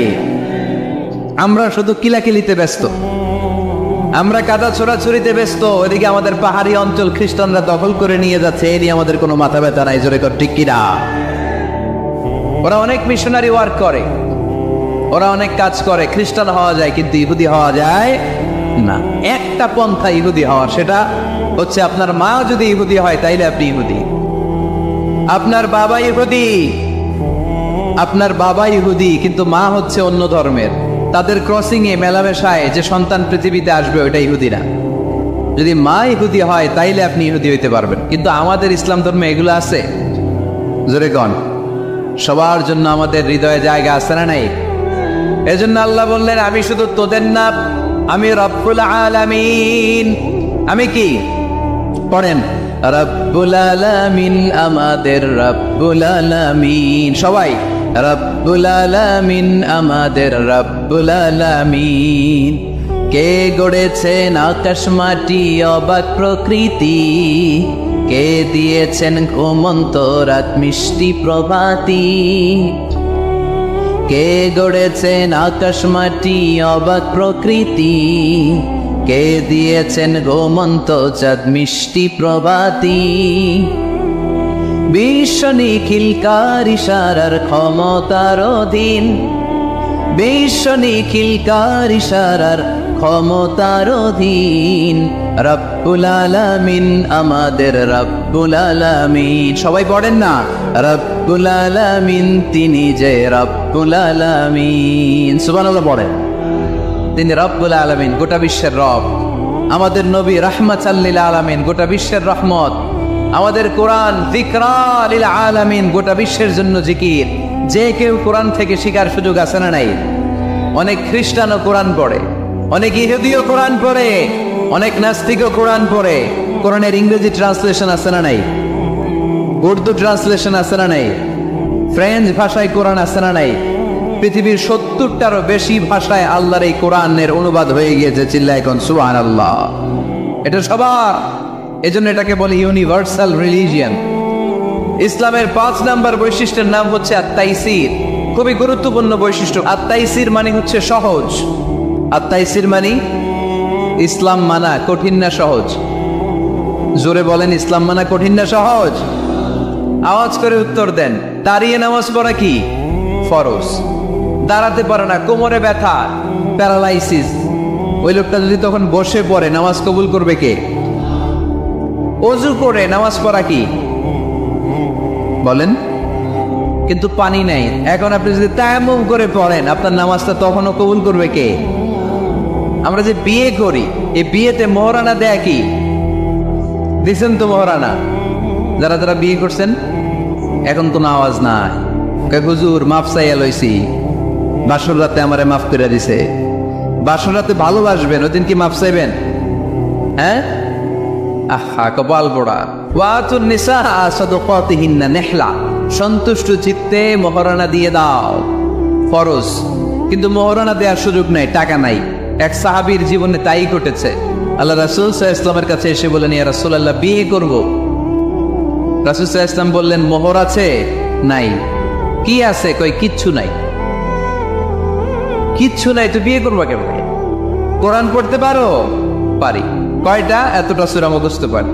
আমরা শুধু কিলাকিলিতে ব্যস্ত, আমরা কাদা ছোড়াছুরিতে ব্যস্ত, ওইদিকে আমাদের পাহাড়ি অঞ্চল খ্রিস্টানরা দখল করে নিয়ে যাচ্ছে, এই নিয়ে আমাদের কোনো মাথা ব্যথা নাই। জোরে কর ঠিক কিনা? ওরা অনেক মিশনারি ওয়ার্ক করে, ওরা অনেক কাজ করে, খ্রিস্টান হওয়া যায় কিন্তু ইহুদি হওয়া যায় না। একটা পন্থা ইহুদি হওয়ার, সেটা হচ্ছে আপনার মা যদি ইহুদি হয় তাইলে আপনি ইহুদি, আপনার বাবা ইহুদি, আপনার বাবা ইহুদি কিন্তু মা হচ্ছে অন্য ধর্মের, তাদের ক্রসিং এ মেলামেশায় যে সন্তান পৃথিবীতে আসবে ওইটা ইহুদি না। যদি মা ইহুদি হয় তাইলে আপনি ইহুদি হইতে পারবেন। কিন্তু আমাদের ইসলাম ধর্মে এগুলো আছে? জোরে গণ। সবার জন্য আমাদের হৃদয়ে জায়গা আছে না নাই? এজন্য আল্লাহ বললেন আমি শুধু তোদের না, আমি রব্বুল আলামিন। আমি কি পড়েন? রব্বুল আলামিন, আমাদের রব্বুল আলামিন। সবাই রব্বুল আলামিন, আমাদের রব্বুল আলামিন। কে গড়েছেন আকাশ মাটি অবাক প্রকৃতি, কে দিয়েছেন ঘুমন্ত রাত মিষ্টি প্রভাতী। কে গড়েছেন আকাশ মাটি অবাক প্রকৃতি, কে দিয়েছেন ঘুমন্ত চাঁদ মিষ্টি প্রভাতী। বিশ্ব নিখিলকার ইশারার ক্ষমতার অধীন, বিশ্ব নিখিলকার ইশারার ক্ষমতার অধীন। রব্বুল আলামিন, আমাদের রব্বুল আলামিন। সবাই পড়েন না, রব্বুল আলামিন, তিনি যে রব্বুল আলামিন। সুবহানাল্লাহ পড়েন। তিনি রব্বুল আলামিন, গোটা বিশ্বের রব। আমাদের নবী রাহমাতাল লিল আলামিন, গোটা বিশ্বের রহমত। আমাদের কোরআন যিকরা লিল আলামিন, গোটা বিশ্বের জন্য জিকির। যে কেউ কোরআন থেকে শিকার সুযোগ আছে না নাই? অনেক খ্রিস্টানও কোরআন পড়ে, অনেক ইহুদিও কোরআন পড়ে, অনেক নাস্তিকও কোরআন পড়ে। কোরআনের ইংরেজি ট্রান্সলেশন আছে না নাই? উর্দু ট্রান্সলেশন আছে না নাই? ফ্রেঞ্চ ভাষায় কোরআন আছে না নাই? পৃথিবীর 70টারও বেশি ভাষায় আল্লাহর এই কোরআনের অনুবাদ হয়ে গিয়েছে। চিল্লায় কোন সুবহানাল্লাহ। এটা সবার, এজন্য এটাকে বলে ইউনিভার্সাল রিলিজিয়ন। ইসলামের 5 নাম্বার বৈশিষ্ট্যের নাম হচ্ছে আত-তাইসির। খুবই গুরুত্বপূর্ণ বৈশিষ্ট্য। আত-তাইসির মানে হচ্ছে সহজ। আত-তাইসির মানে ইসলাম মানা কঠিন না সহজ? জোরে বলেন, ইসলাম মানা কঠিন না সহজ? আওয়াজ করে উত্তর দেন। দাঁড়িয়ে নামাজ পড়া কি ফরজ? দাঁড়াতে পারে না, কোমরে ব্যথা, প্যারালাইসিস, ওই লোকটা যদি তখন বসে পড়ে নামাজ কবুল করবে কে? অজু করে নামাজ পড়া কি বলেন? কিন্তু পানি নাই। এখন আপনি যদি তায়াম্মুম করে পড়েন আপনার নামাজটা তখনও কবুল করবে কে? আমরা যে বিয়ে করি, এই বিয়েতে মোহরানা দেয়া কি? দিছেন তো মোহরানা? যারা যারা বিয়ে করছেন এখন কোনো আওয়াজ নাই। হুজুর মাফ চাইয়া লইছি, বাসর রাতে আমারে মাফ করে দিছে। বাসর রাতে ভালোবাসবেন, ওদিন কি মাফ চাইবেন? হ্যাঁ, আহা কপাল পোড়া। ওয়াতুন নিসা সাদকাতিহিন্না নিহলা, সন্তুষ্ট চিত্তে মোহরানা দিয়ে দাও, ফরজ। কিন্তু মোহরানা দেওয়ার সুযোগ নাই, টাকা নাই। এক সাহাবীর জীবনে তাই ঘটেছে। আল্লাহ রাসূল সাল্লাল্লাহু আলাইহি ওয়াসাল্লামের কাছে এসে বললেন, ইয়া রাসূলুল্লাহ, বিয়ে করব। রাসূল সাল্লাল্লাহু আলাইহি ওয়াসাল্লাম বললেন, মোহর আছে? নাই। কি আছে? কই কিচ্ছু নাই। কিচ্ছু নাই তো বিয়ে করবা কেমনে? কোরআন পড়তে পারো? পারি। কয়টা? এতটা সূরা মুখস্থ পারি।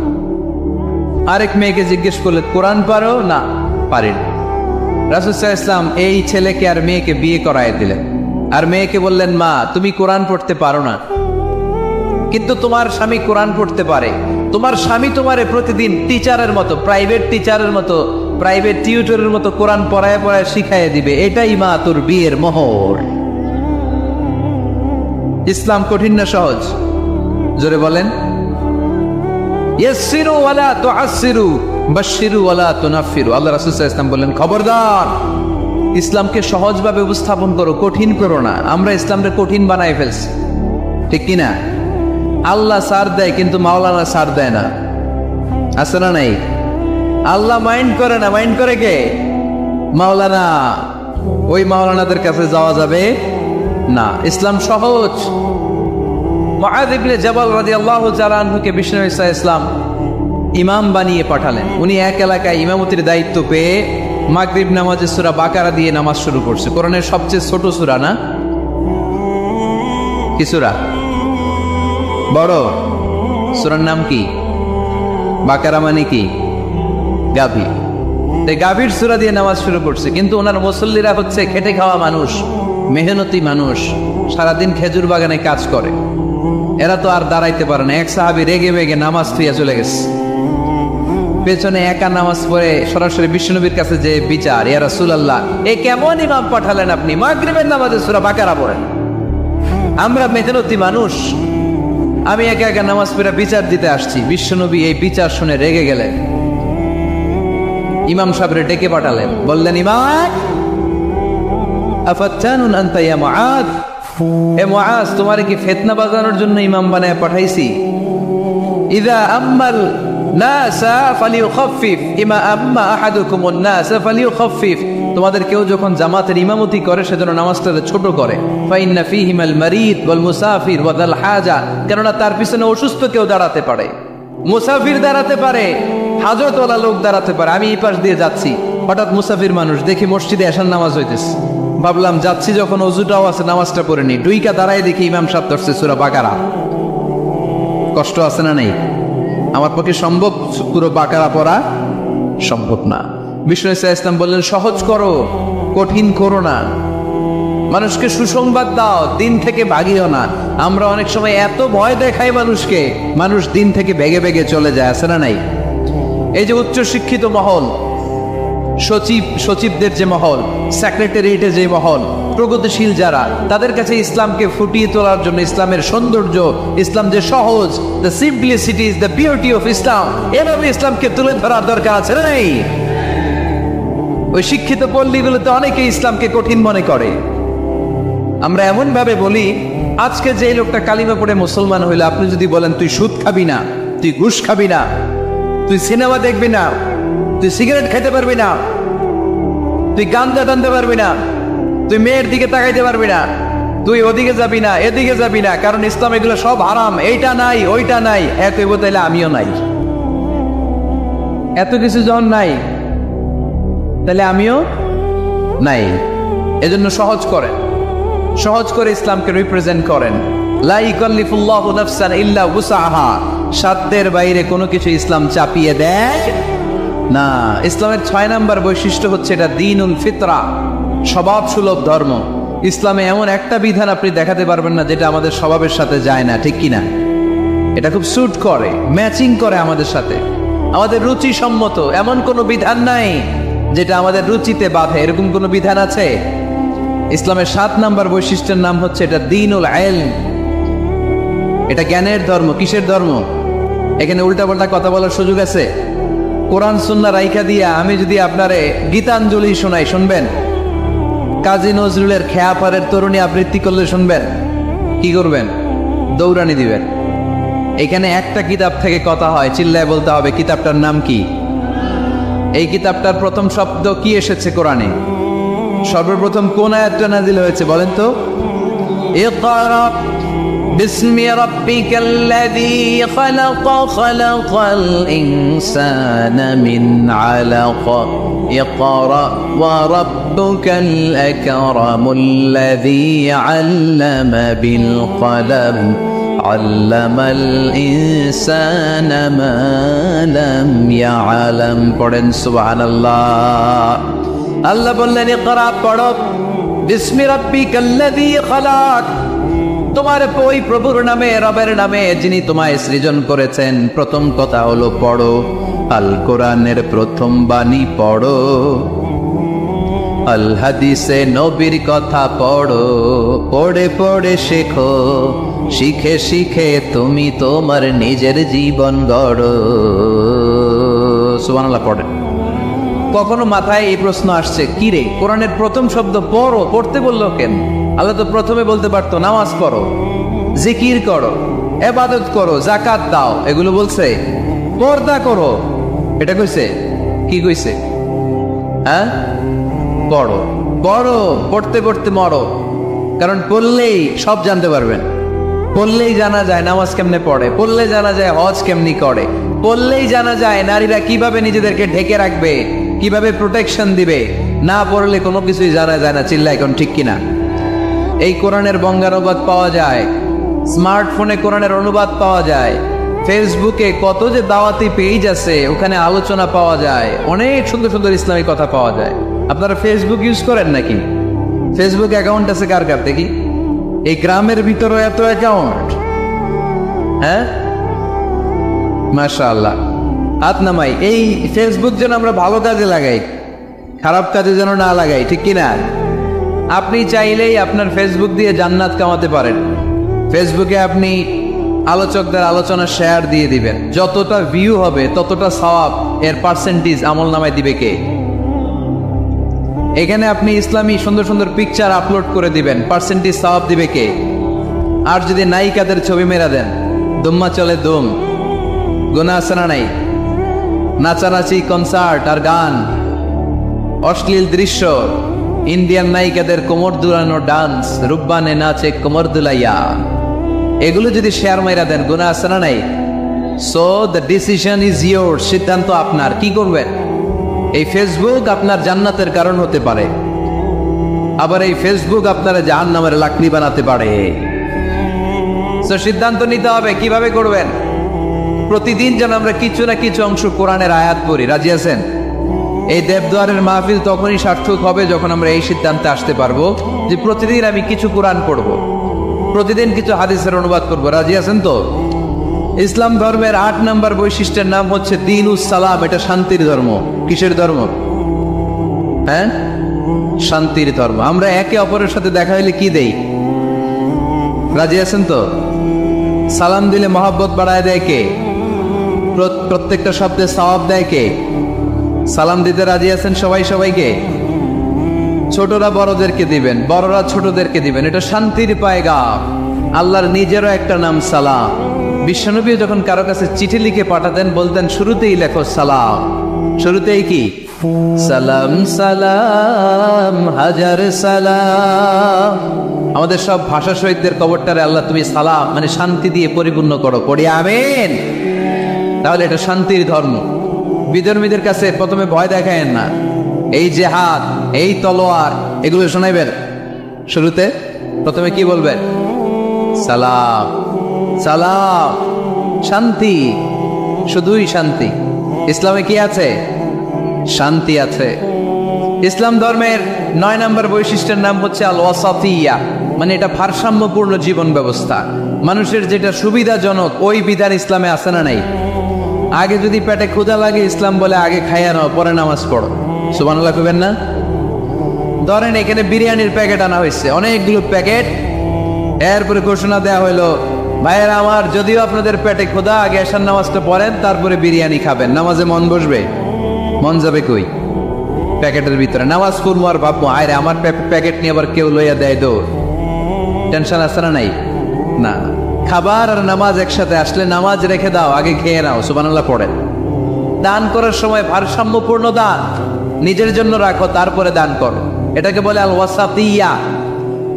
আরেক মেয়েকে জিজ্ঞেস করলে, কোরআন পারো? না, পারি না। রাসূল সাল্লাল্লাহু আলাইহি ওয়াসাল্লাম এই ছেলেকে আর মেয়েকে বিয়ে করায় দিলেন। আর মেয়েকে বললেন, মা তুমি কোরআন পড়তে পারো না, কিন্তু তোমার স্বামী কোরআন পড়তে পারে। তোমার স্বামী তোমারে প্রতিদিন টিচারের মতো, প্রাইভেট টিচারের মতো, প্রাইভেট টিউটরের মতো কোরআন পড়ায় পড়ায় শিখাইয়ে দিবে। এটাই মা তোর বিয়ের মোহর। ইসলাম কঠিন না সহজ? জোরে বলেন। ইয়াসসিরু ওয়ালা তুআসসিরু বাশশিরু ওয়ালা তুনাফফিরু। আল্লাহ রাসূল সাল্লাল্লাহু আলাইহি ওয়াসাল্লাম বললেন, খবরদার, ইসলামকে সহজভাবে উপস্থাপন করো, কঠিন করো না। আমরা ইসলামকে কঠিন বানাই ফেলছি, ঠিক কিনা? আল্লাহ ছাড় দেয় কিন্তু মাওলানা ছাড় দেয় না, আছে না নাই? আল্লাহ মাইন্ড করে না, মাইন্ড করে কে? মাওলানা। ওই মাওলানাদের কাছে যাওয়া যাবে না। ইসলাম সহজ। মুআয ইবনে জাবাল রাদিয়াল্লাহু তাআলা আনহুকে বিষ্ণু ঈসা ইসলাম ইমাম বানিয়ে পাঠালেন। উনি এক এলাকায় ইমামতির দায়িত্ব পেয়ে মাগরিব নামাজে সূরা বাকারা দিয়ে নামাজ শুরু করছে। কোরআনের সবচেয়ে ছোট সূরা না? কি সূরা? বড় সূরার নাম কি? বাকারা মানে কি? গাভী। তাই গাভীর সূরা দিয়ে নামাজ শুরু করছে। কিন্তু ওনার মুসল্লিরা হচ্ছে খেটে খাওয়া মানুষ, মেহনতি মানুষ, সারাদিন খেজুর বাগানে কাজ করে। এরা তো আর দাঁড়াইতে পারে না। এক সাহাবী রেগে বেগে নামাজ থুইয়া চলে গেছে। পেছনে একা নামাজ পড়ে সরাসরি বিশ্বনবীর কাছে যে বিচার, ইয়া রাসূলুল্লাহ, এ কেমন ইমাম পাঠালেন আপনি? মাগরিবের নামাজে সূরা বাকারা পড়েন। আমরা মেহনতি মানুষ, আমি একা একা নামাজ পড়ে বিচার দিতে আসছি। বিশ্বনবী এই বিচার শুনে রেগে গেলেন। ইমাম সাহেবরে ডেকে পাঠালেন, বললেন, ইমাম আফাত্তানুন আনতা ইয়া মুআদ, এ মুআজ তোমারে কি ফিতনা বাজানোর জন্য ইমাম বানায় পাঠাইছি? ইযা আম্মাল নাসা ফালিউখাফফিফ ইমা আম্মা আহাদুকুমুন নাসা ফালিউখাফফিফ, তোমাদের কেউ যখন জামাতের ইমামতি করে সেজন্য নামাজটাকে ছোট করে। ফাইন্না ফীহিমাল মারিদ ওয়াল মুসাফির ওয়া যাল হাজা, কেননা তার পিছনে অসুস্থ কেউ দাঁড়াতে পারে, মুসাফির দাঁড়াতে পারে, হাজতওয়ালা লোক দাঁড়াতে পারে। আমি এই পাশ দিয়ে যাচ্ছি, হঠাৎ মুসাফির মানুষ দেখি মসজিদে এশার নামাজ হইতেছে, ভাবলাম যাচ্ছি যখন অজুটাও আছে নামাজটা পড়ে নি, ডুইকা দাঁড়ায় দেখি ইমাম সাহেব ধরছে সূরা বাকারা। কষ্ট আছে না নেই? আমার পক্ষে সম্ভব পুরো বাকারা পড়া সম্ভব না। বিষ্ণু ইসলাম বললেন সহজ করো, কঠিন করো না, মানুষকে সুসংবাদ দাও, দিন থেকে ভাগিও না। আমরা অনেক সময় এত ভয় দেখাই মানুষকে, মানুষ দিন থেকে বেগে বেগে চলে যায়, আছে না নাই? এই যে উচ্চ শিক্ষিত মহল, সচিবদের যে মহল, সেক্রেটারিয়েটের যে মহল, প্রগতিশীল যারা, তাদের কাছে ইসলামকে ফুটিয়ে তোলার জন্য, ইসলামের সৌন্দর্য, ইসলাম যে সহজ, the simplicity is the beauty of Islam, এভাবে ইসলামকে তুলে ধরার দরকার আছে না নেই? ওই শিক্ষিত পল্লীগুলোতে অনেকে ইসলামকে কঠিন মনে করে। আমরা এমন ভাবে বলি, আজকে যে লোকটা কালিমা পড়ে মুসলমান হইলো, আপনি যদি বলেন তুই সুদ খাবি না, তুই ঘুষ খাবি না, তুই সিনেমা দেখবি না, তুই সিগারেট খেতে পারবি না, তুই গাঞ্জা টানতে পারবি না, তুই মেয়ের দিকে তাকাইতে পারবি না, তুই ওদিকে যাবি না, এদিকে যাবি না, কারণ ইসলাম এগুলো সব হারাম, এইটা নাই ওইটা নাই, এক হইব তাইলে আমিও নাই। এত কিছু যখন নাই তাহলে আমিও নাই। এজন্য সহজ করেন, সহজ করে ইসলামকে রিপ্রেজেন্ট করেন। লা ইকাল্লিফুল্লাহু নাফসান ইল্লা উসআহা, সাধ্যের বাইরে কোনো কিছু ইসলাম চাপিয়ে দেয় না। ইসলামের 6 নাম্বার বৈশিষ্ট্য হচ্ছে এটা দ্বীনুল ফিতরা, স্বভাব সুলভ ধর্ম। ইসলামে এমন একটা বিধান আপনি দেখাতে পারবেন না যেটা আমাদের স্বভাবের সাথে যায় না, ঠিক কিনা? এটা খুব স্যুট করে, ম্যাচিং করে আমাদের সাথে, আমাদের রুচি সম্মত। এমন কোনো বিধান নাই যেটা আমাদের রুচিতে বাধে, এরকম কোনো বিধান আছে? ইসলামের 7 নাম্বার বৈশিষ্ট্যের নাম হচ্ছে এটা দ্বীনুল ইলম, এটা জ্ঞানের ধর্ম। কিসের ধর্ম? এখানে উল্টাপাল্টা কথা বলার সুযোগ আছে? কোরআন সুন্নাহ রাইখা দিয়া আমি যদি আপনারে গীতাঞ্জলি শোনাই, শুনবেন? কাজী নজরুলের খেয়াপাড়ের তরুণী আবৃত্তি করলে শুনবেন? কি করবেন? দৌড়ানি দিবেন। এখানে একটা কিতাব থেকে কথা হয়, চিল্লায় বলতে হবে কিতাবটার নাম কি। এই কিতাবটার প্রথম শব্দ কি এসেছে কোরআনে? সর্বপ্রথম কোন আয়াতটা নাজিল হয়েছে বলেন তো? ইকরা বিসমি রাব্বিকাল্লাযী খালাক, খালাকাল ইনসানা মিন আলাক, ইকরা ওয়া রাব্বুকাল আকরামুল্লাযী আল্লামা বিল কলম, আল্লামাল ইনসানা মা লাম ইয়ালাম। পড়েন সুবহানাল্লাহ। আল্লাহ বললেন ইকরা, পড়ো, বিসমি রাব্বিকাল্লাযী খালাক, তোমার ওই প্রভুর নামে, রবের নামে যিনি তোমায় সৃজন করেছেন। প্রথম কথা হলো পড়ো, আল কোরআনের প্রথম বাণী পড়ো, আল হাদিসে নবীর কথা পড়ো, পড়ে পড়ে শেখো, শিখে শিখে তুমি তোমার নিজের জীবন গড়ো। সুবহানাল্লাহ। পড়ে। কখনো মাথায় এই প্রশ্ন আসছে, কি রে কোরআনের প্রথম শব্দ পড়ো, পড়তে বললো কেন? আল্লাহ তো প্রথমে বলতে পারতো নামাজ পড়ো, জিকির করো, ইবাদত করো, যাকাত দাও, এগুলো বলছে? পর্দা করো, এটা কইছে? কি কইছে? হ্যাঁ, পড়ো। পড়ো, পড়তে পড়তে মরো, কারণ পড়লেই সব জানতে পারবেন। পড়লেই জানা যায় নামাজ কেমনে পড়ে, পড়লে জানা যায় হজ কেমনি করে, পড়লেই জানা যায় নারীরা কিভাবে নিজেদেরকে ঢেকে রাখবে, কিভাবে প্রোটেকশন দিবে। না পড়লে কোনো কিছুই জানা যায় না। চিল্লা এখন ঠিক কিনা? এই কোরআনের বঙ্গানুবাদ পাওয়া যায়, স্মার্টফোনে কোরআনের অনুবাদ পাওয়া যায়, ফেসবুকে কত যে দাওয়াতি পেজ আছে, ওখানে আলোচনা পাওয়া যায়, অনেক সুন্দর সুন্দর ইসলামিক কথা পাওয়া যায়। আপনারা ফেসবুক ইউজ করেন নাকি? ফেসবুক অ্যাকাউন্ট আছে কার কার দেখি? এই গ্রামের ভিতরে এত অ্যাকাউন্ট, হ্যাঁ, মাশাআল্লাহ। হাত নামাই। এই ফেসবুক যেন আমরা ভালো কাজে লাগাই, খারাপ কাজে যেন না লাগাই, ঠিক কিনা? আপনি চাইলেই আপনার ফেসবুক দিয়ে জান্নাত কামাতে পারেন। ফেসবুকে আপনি আলোচকদের আলোচনা শেয়ার দিয়ে দিবেন, যতটা ভিউ হবে ততটা সওয়াব, এর পার্সেন্টেজ আমল নামায় দিবে কে? এখানে আপনি ইসলামী সুন্দর সুন্দর পিকচার আপলোড করে দিবেন, পার্সেন্টেজ সওয়াব দিবে কে? আর যদি নায়িকাদের ছবি মেরা দেন, দুম্মা চলে দুম, গুনাহ আছে না নাই? নাচানাচি, কনসার্ট আর গান, অশ্লীল দৃশ্য, ইন্ডিয়ান নায়িকাদের কোমর দুলানো ডান্স, রুব্বানে নাচে কোমর দুলাইয়া, এগুলো যদি শেয়ার মাইরা দেন, গুনাহ আছে না নাই? So the decision is your, সিদ্ধান্ত আপনার। কি করবেন? এই ফেসবুক আপনার জান্নাতের কারণ হতে পারে, আবার এই ফেসবুক আপনারা জাহান্নামের লাকড়ি বানাতে পারে। সো সিদ্ধান্ত নিতে হবে কিভাবে করবেন। প্রতিদিন যেন আমরা কিছু না কিছু অংশ কোরআনের আয়াত পড়ি। রাজি আছেন? এই দেবদুয়ারের মাহফিল তখনই সার্থক হবে যখন আমরা এই সিদ্ধান্তে আসতে পারবো যে প্রতিদিন আমি কিছু কোরআন পড়ব, প্রতিদিন কিছু হাদিসের অনুবাদ করব। রাজি আছেন তো? ইসলাম ধর্মের 8 নম্বর বৈশিষ্ট্যের নাম হচ্ছে দীনুস সালাম। এটা শান্তির ধর্ম। কিসের ধর্ম? হ্যাঁ, শান্তির ধর্ম। আমরা একে অপরের সাথে দেখা হইলে কি দেই? রাজি আছেন তো? সালাম দিলে মহব্বত বাড়ায় দেয় কে? প্রত্যেকটা শব্দে সওয়াব দেয় কে? সালাম দিতে রাজি আছেন সবাই সবাইকে? ছোটরা বড়দেরকে দিবেন, বড়রা ছোটদেরকে দিবেন। এটা শান্তির পায়গাম। আল্লাহর নিজেরও একটা নাম সালাম। বিশ্বনবী যখন কারো কাছে চিঠি লিখে পাঠাতেন বলতেন শুরুতেই লেখো সালাম। শুরুতেই কি? সালাম সালাম হাজার সালাম। আমাদের সব ভাষা শহীদদের কবরটারে আল্লাহ তুমি সালাম মানে শান্তি দিয়ে পরিপূর্ণ করো, পড়ি আমিন। তাহলে এটা শান্তির ধর্ম। বিধর্মীদের কাছে প্রথমে ভয় দেখায়েন না। এই জেহাদ, এই তলোয়ার, এগুলো শোনাইবেন। শুরুতে প্রথমে কি বলবেন? সালাম সালাম, শান্তি, শুধুই শান্তি। ইসলামে কি আছে? শান্তি আছে। ইসলাম ধর্মের 9 নম্বর বৈশিষ্ট্যের নাম হচ্ছে আল ওয়াসাতিয়া, মানে এটা ভারসাম্যপূর্ণ জীবন ব্যবস্থা। মানুষের যেটা সুবিধাজনক ওই বিধান ইসলামে আছে না নাই? আগে যদি পেটে ক্ষুধা লাগে ইসলাম বলে আগে খাইয়া নাও, পরে নামাজ পড়ো। সুবহানাল্লাহ কইবেন না? ধরেন এখানে বিরিয়ানির প্যাকেট আনা হয়েছে, অনেকগুলো প্যাকেট। এরপরে ঘোষণা দেওয়া হইলো, ভাইয়েরা আমার, যদিও আপনাদের পেটে ক্ষুধা, আগে এশার নামাজটা পড়েন, তারপরে বিরিয়ানি খাবেন। নামাজে মন বসবে? মন যাবে কই? প্যাকেটের ভিতরে। নামাজ পড়বো আর ভাববো আরে আমার প্যাকেট নিয়ে আবার কেউ লইয়া দেয় দৌড়। টেনশন আছে না নাই? না। খাবার আর নামাজ একসাথে আসলে নামাজ রেখে দাও, আগে খেয়ে নাও, সুবহানাল্লাহ পড়েন। দান করার সময় ভারসাম্যপূর্ণ দান, নিজের জন্য রাখো তারপরে দান করো। এটাকে বলে আল ওয়াসাতিয়া,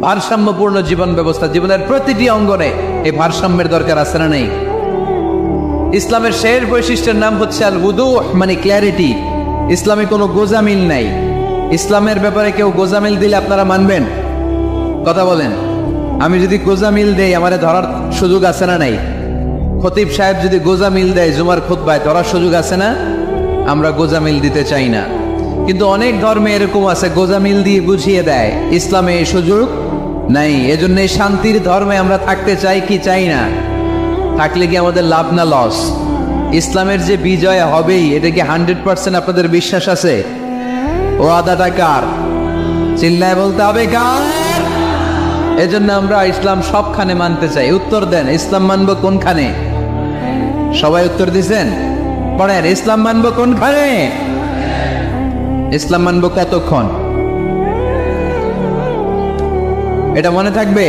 ভারসাম্যপূর্ণ জীবন ব্যবস্থা। জীবনের প্রতিটি অঙ্গনে এই ভারসাম্যের দরকার আছে না নেই? ইসলামের শেষ বৈশিষ্ট্যের নাম হচ্ছে আল উদুহ, মানে ক্ল্যারিটি। ইসলামে কোনো গোজামিল নাই। ইসলামের ব্যাপারে কেউ গোজামিল দিলে আপনারা মানবেন? কথা বলেন। আমি যদি গোজামিল দেই আমারে ধরার সুযোগ আছে না নাই? খতিব সাহেব যদি গোজামিল দেয় জুমার খুতবায়, ধরার সুযোগ আছে না? আমরা গোজামিল দিতে চাই না। কিন্তু অনেক ধর্মে এরকম আছে গোজামিল দিয়ে বুঝিয়ে দেয়। ইসলামে এই সুযোগ নাই। এজন্য এই শান্তির ধর্মে আমরা থাকতে চাই কি চাই না? থাকলে কি আমাদের লাভ না লস? ইসলামের যে বিজয় হবেই, এটা কি 100% আপনাদের বিশ্বাস আছে? ও আদাটা কার? চিল্লায় বলতে হবে কার? এজন্য আমরা ইসলাম সবখানে মানতে চাই। উত্তর দেন, ইসলাম মানবো কোনখানে? সবাই উত্তর দিছেন? পড়েন, ইসলাম মানবো কোনখানে? ইসলাম মানবো কতক্ষণ? এটা মনে থাকবে।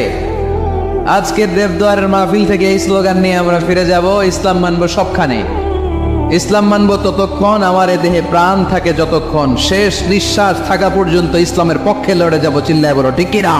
আজকের দেবদুয়ারের মাহফিল থেকে এই স্লোগান নিয়ে আমরা ফিরে যাব, ইসলাম মানবো সবখানে। ইসলাম মানবো ততক্ষণ আমার এ দেহে প্রাণ থাকে, যতক্ষণ শেষ নিঃশ্বাস থাকা পর্যন্ত ইসলামের পক্ষে লড়ে যাব। চিল্লায় বলো ঠিক কিনা?